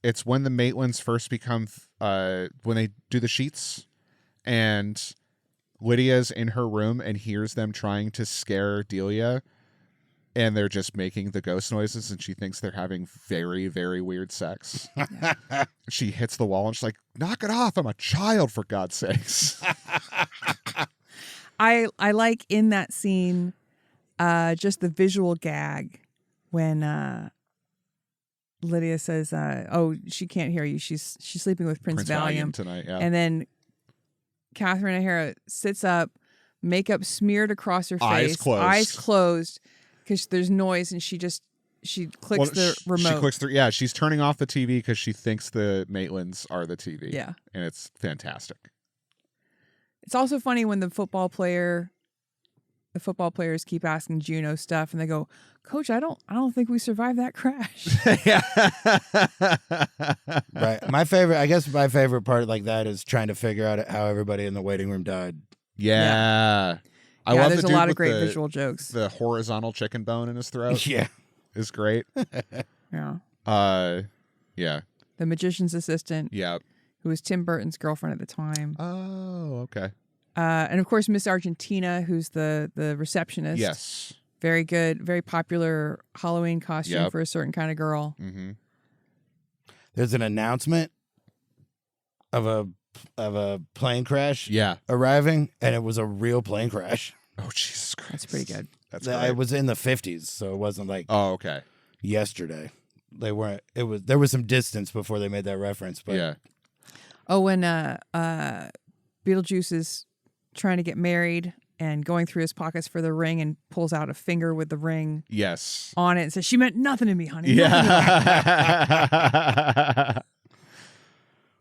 Maitlands first become when they do the sheets and Lydia's in her room and hears them trying to scare Delia and they're just making the ghost noises and she thinks they're having very, very weird sex. She hits the wall and she's like, knock it off. I'm a child, for God's sakes. I like in that scene just the visual gag when Lydia says, "Oh, she can't hear you. She's sleeping with Prince Valium tonight." Yeah, and then Catherine O'Hara sits up, makeup smeared across her face, eyes closed, because there's noise, and she clicks the remote. She clicks through. Yeah, she's turning off the TV because she thinks the Maitlands are the TV. Yeah, and it's fantastic. It's also funny when the football players keep asking Juno stuff, and they go, "Coach, I don't think we survived that crash." Right. My favorite part like that is trying to figure out how everybody in the waiting room died. Yeah. I love there's the a dude lot of with great visual jokes. The horizontal chicken bone in his throat. Yeah. Is great. Yeah. Yeah. The magician's assistant. Yeah. Who was Tim Burton's girlfriend at the time. Oh, okay. And of course, Miss Argentina, who's the receptionist. Yes. Very good, very popular Halloween costume for a certain kind of girl. Mm-hmm. There's an announcement of a plane crash Yeah. arriving, and it was a real plane crash. Oh, Jesus Christ. That's pretty good. That's It great. was in the 50s, so it wasn't like Oh, okay. yesterday. They weren't. There was some distance before they made that reference, but Yeah. Oh, when Beetlejuice is trying to get married and going through his pockets for the ring and pulls out a finger with the ring Yes. on it and says, "She meant nothing to me, honey." Nothing to me."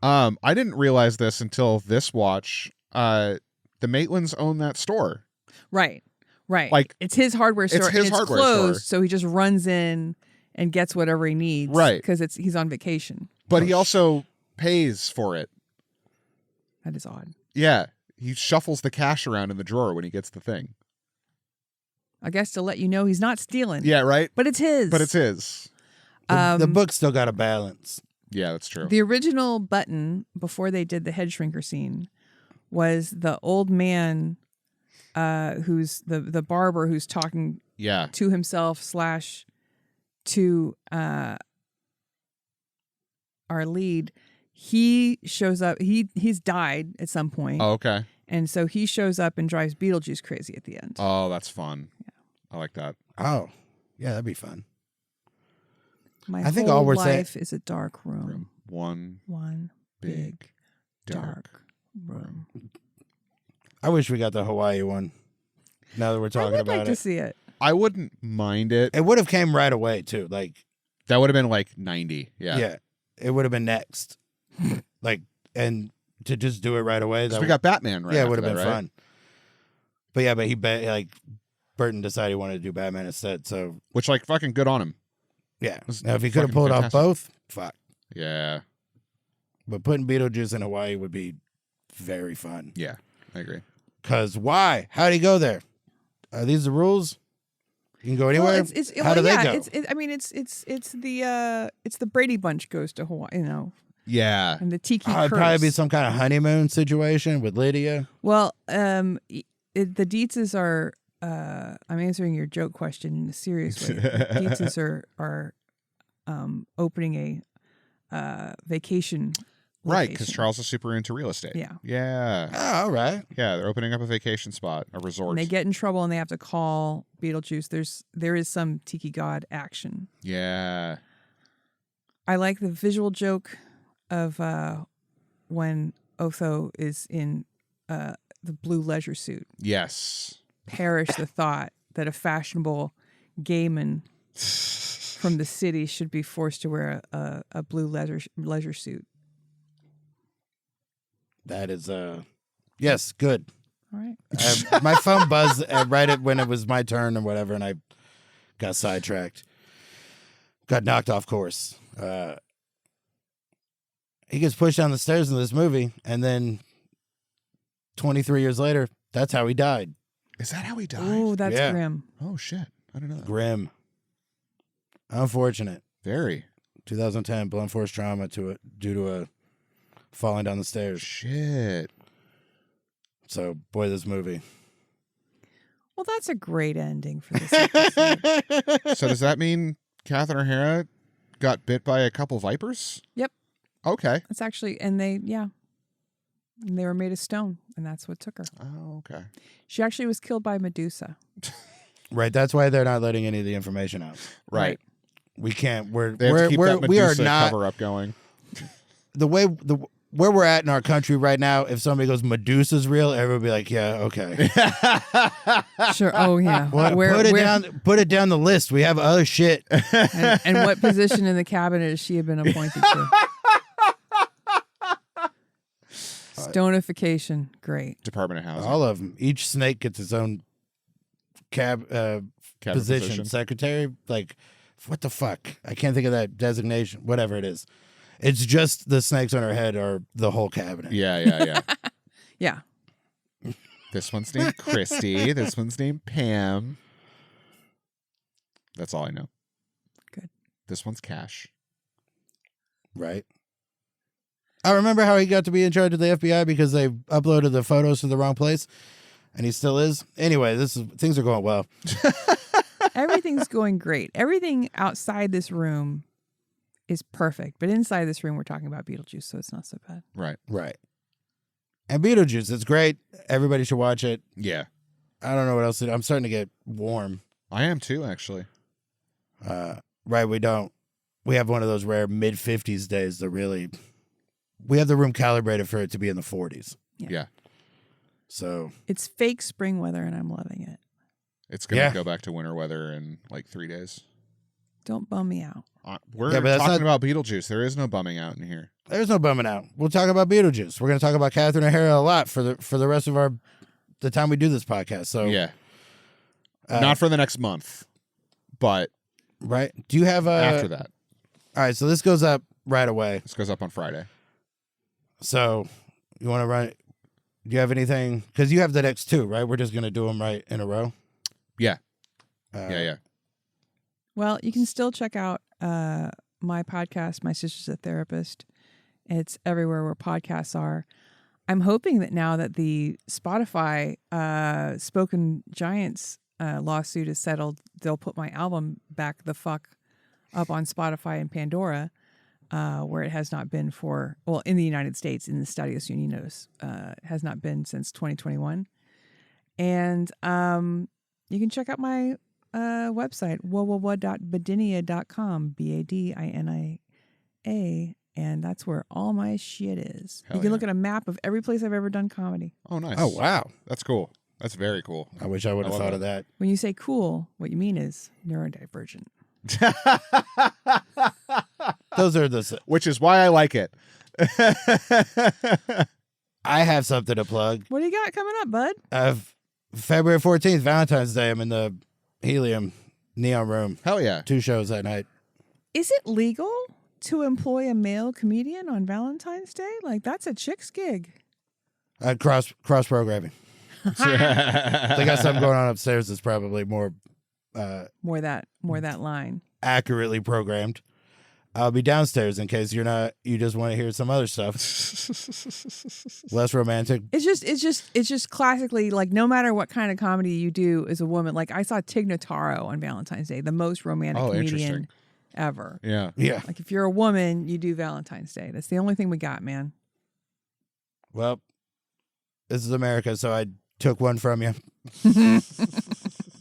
Yeah. I didn't realize this until this watch. The Maitlands own that store. Right. Like, it's his hardware store. it's his and hardware closed, store. so he just runs in and gets whatever he needs. Right. Because he's on vacation. But he also pays for it. That is odd. Yeah. He shuffles the cash around in the drawer when he gets the thing. I guess to let you know he's not stealing. Yeah, right? But it's his. But it's his. the book still got a balance. Yeah, that's true. The original button, before they did the head shrinker scene, was the old man who's the barber who's talking Yeah. to himself / to our lead. He shows up. He's died at some point. Oh, okay. And so he shows up and drives Beetlejuice crazy at the end. Oh, that's fun. Yeah. I like that. Oh, yeah, that'd be fun. My I think whole all we're saying- life is a dark room. One One big dark room. I wish we got the Hawaii one. Now that we're I talking would about like it, to see it. I wouldn't mind it. it would have came right away too. Like, That would have been like 90. Yeah. yeah, it would have been next. Like, and to just do it right away. Because we got Batman right yeah, it after would have been that, right? fun. But yeah, but like Burton decided he wanted to do Batman instead. So Which, like, fucking good on him. yeah, That's now if he could have fucking pulled fantastic. off both, fuck. Yeah. But putting Beetlejuice in Hawaii would be very fun. Yeah. I agree. Cause why? How'd he go there? Are these the rules? You can go anywhere. Well, How do they go? It's the Brady Bunch goes to Hawaii, Yeah. and the Tiki It'd Curse. probably be some kind of honeymoon situation with Lydia. Well, the Dietzes are. I'm answering your joke question in a serious way. The Dietzes are opening a vacation. Right, because location. Charles is super into real estate. Yeah. Yeah. Oh, all right. Yeah, they're opening up a vacation spot, a resort. And they get in trouble and they have to call Beetlejuice. There is some Tiki God action. Yeah. I like the visual joke of when Otho is in the blue leisure suit. Yes. Perish the thought that a fashionable gayman from the city should be forced to wear a blue leisure suit. That is yes, good. All right. My phone buzzed right when it was my turn or whatever, and I got sidetracked. Got knocked off course. He gets pushed down the stairs in this movie, and then 23 years later, that's how he died. Is that how he died? Oh, that's Yeah. grim. Oh, shit. I don't know that. Grim. Unfortunate. Very. 2010, blunt force trauma due to a falling down the stairs. Shit. So, boy, this movie. Well, that's a great ending for this episode. So does that mean Catherine O'Hara got bit by a couple vipers? Yep. Okay. That's actually, and they were made of stone, and that's what took her. Oh, okay. She actually was killed by Medusa. Right, that's why they're not letting any of the information out. Right. We can't. They have to keep that we are Medusa not cover up going. where we're at in our country right now. If somebody goes Medusa's real, everybody will be like, yeah, okay. Sure. Oh, yeah. Put it down the list. We have other shit. And what position in the cabinet has she been appointed to? Stonification. Great. Department of Housing. All of them. Each snake gets its own Cabinet position. Secretary. Like, what the fuck? I can't think of that designation. Whatever it is. It's just the snakes on her head are the whole cabinet. Yeah. Yeah. This one's named Christy. This one's named Pam. That's all I know. Good. This one's Cash. Right. I remember how he got to be in charge of the FBI because they uploaded the photos to the wrong place, and he still is. Anyway, things are going well. Everything's going great. Everything outside this room is perfect. But inside this room, we're talking about Beetlejuice, so it's not so bad. Right. Right. And Beetlejuice, it's great. Everybody should watch it. Yeah. I don't know what else to do. I'm starting to get warm. I am too, actually. Right, we have one of those rare mid-50s days that really, we have the room calibrated for it to be in the 40s. Yeah. So. It's fake spring weather, and I'm loving it. It's going to go back to winter weather in like 3 days. Don't bum me out. We're but talking about Beetlejuice. There is no bumming out in here. There's no bumming out. We'll talk about Beetlejuice. We're going to talk about Catherine O'Hara a lot for the rest of the time we do this podcast. So yeah. Not for the next month, but right. Do you have after that? All right. So this goes up right away. This goes up on Friday. So you want to run? Do you have anything? Because you have the next two, right? We're just going to do them right in a row. Yeah. Yeah. Well, you can still check out my podcast, My Sister's a Therapist. It's everywhere where podcasts are. I'm hoping that now that the Spotify Spoken Giants lawsuit is settled, they'll put my album back the fuck up on Spotify and Pandora, where it has not been in the United States, in the Stadios Unidos, has not been since 2021. And you can check out my website, www.badinia.com, BADINIA, and that's where all my shit is. Hell you can yeah. look at a map of every place I've ever done comedy. Oh, nice. Oh wow, That's cool. That's very cool. I wish I would have love thought of that. When you say cool, what you mean is neurodivergent. Those are the. Which is why I like it. I have something to plug. What do you got coming up, bud? February 14th, Valentine's Day. I'm in the Helium Neon Room. Hell yeah. 2 shows that night. Is it legal to employ a male comedian on Valentine's Day? Like, that's a chick's gig. Cross programming. They got something going on upstairs that's probably more More that line. accurately programmed. I'll be downstairs in case you just want to hear some other stuff. Less romantic. It's just classically, like, no matter what kind of comedy you do as a woman. Like, I saw Tig Notaro on Valentine's Day, the most romantic comedian ever. Yeah. Yeah. Like, if you're a woman, you do Valentine's Day. That's the only thing we got, man. Well, this is America, so I took one from you.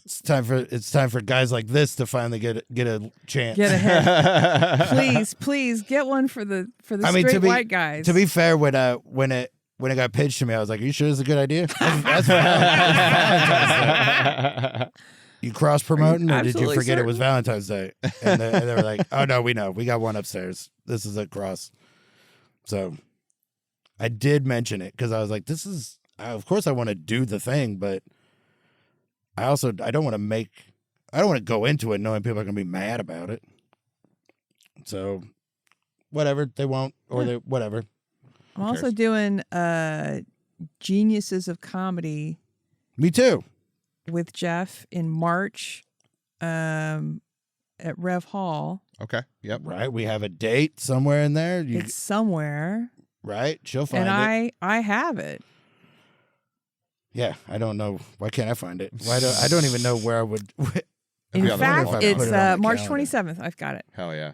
It's time for guys like this to finally get a chance. Get ahead. Please get one for the straight white guys. To be fair, when it got pitched to me, I was like, "Are you sure it's a good idea?" That's Valentine's Day. You cross promoting, or did you forget it was Valentine's Day? And they were like, "Oh no, we know. We got one upstairs. This is a cross." So I did mention it because I was like, "This is." Of course, I want to do the thing, but I don't want to go into it knowing people are going to be mad about it. So, whatever, they won't, or they whatever. I'm also doing Geniuses of Comedy. Me too. With Geoff in March at Rev Hall. Okay. Yep. Right. We have a date somewhere in there. It's somewhere. Right. She'll find it. And I have it. Yeah, I don't know. Why can't I find it? I don't even know where I would. In fact, it's March calendar. 27th. I've got it. Hell yeah.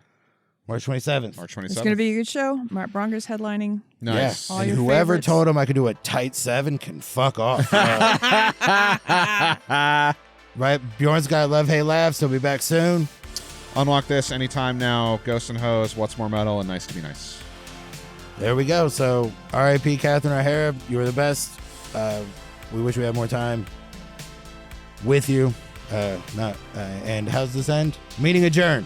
March 27th. March 27th. It's going to be a good show. Mark Bronger's headlining. Nice. Yeah. All And your whoever favorites. told him I could do a tight 7 can fuck off. Right? Bjorn's got Love, Hate, Laughs. He'll be back soon. Unlock this anytime now. Ghosts and Hoes, What's More Metal, and Nice to Be Nice. There we go. So, R.I.P. Catherine O'Hara. You were the best. We wish we had more time with you. And how's this end? Meeting adjourned.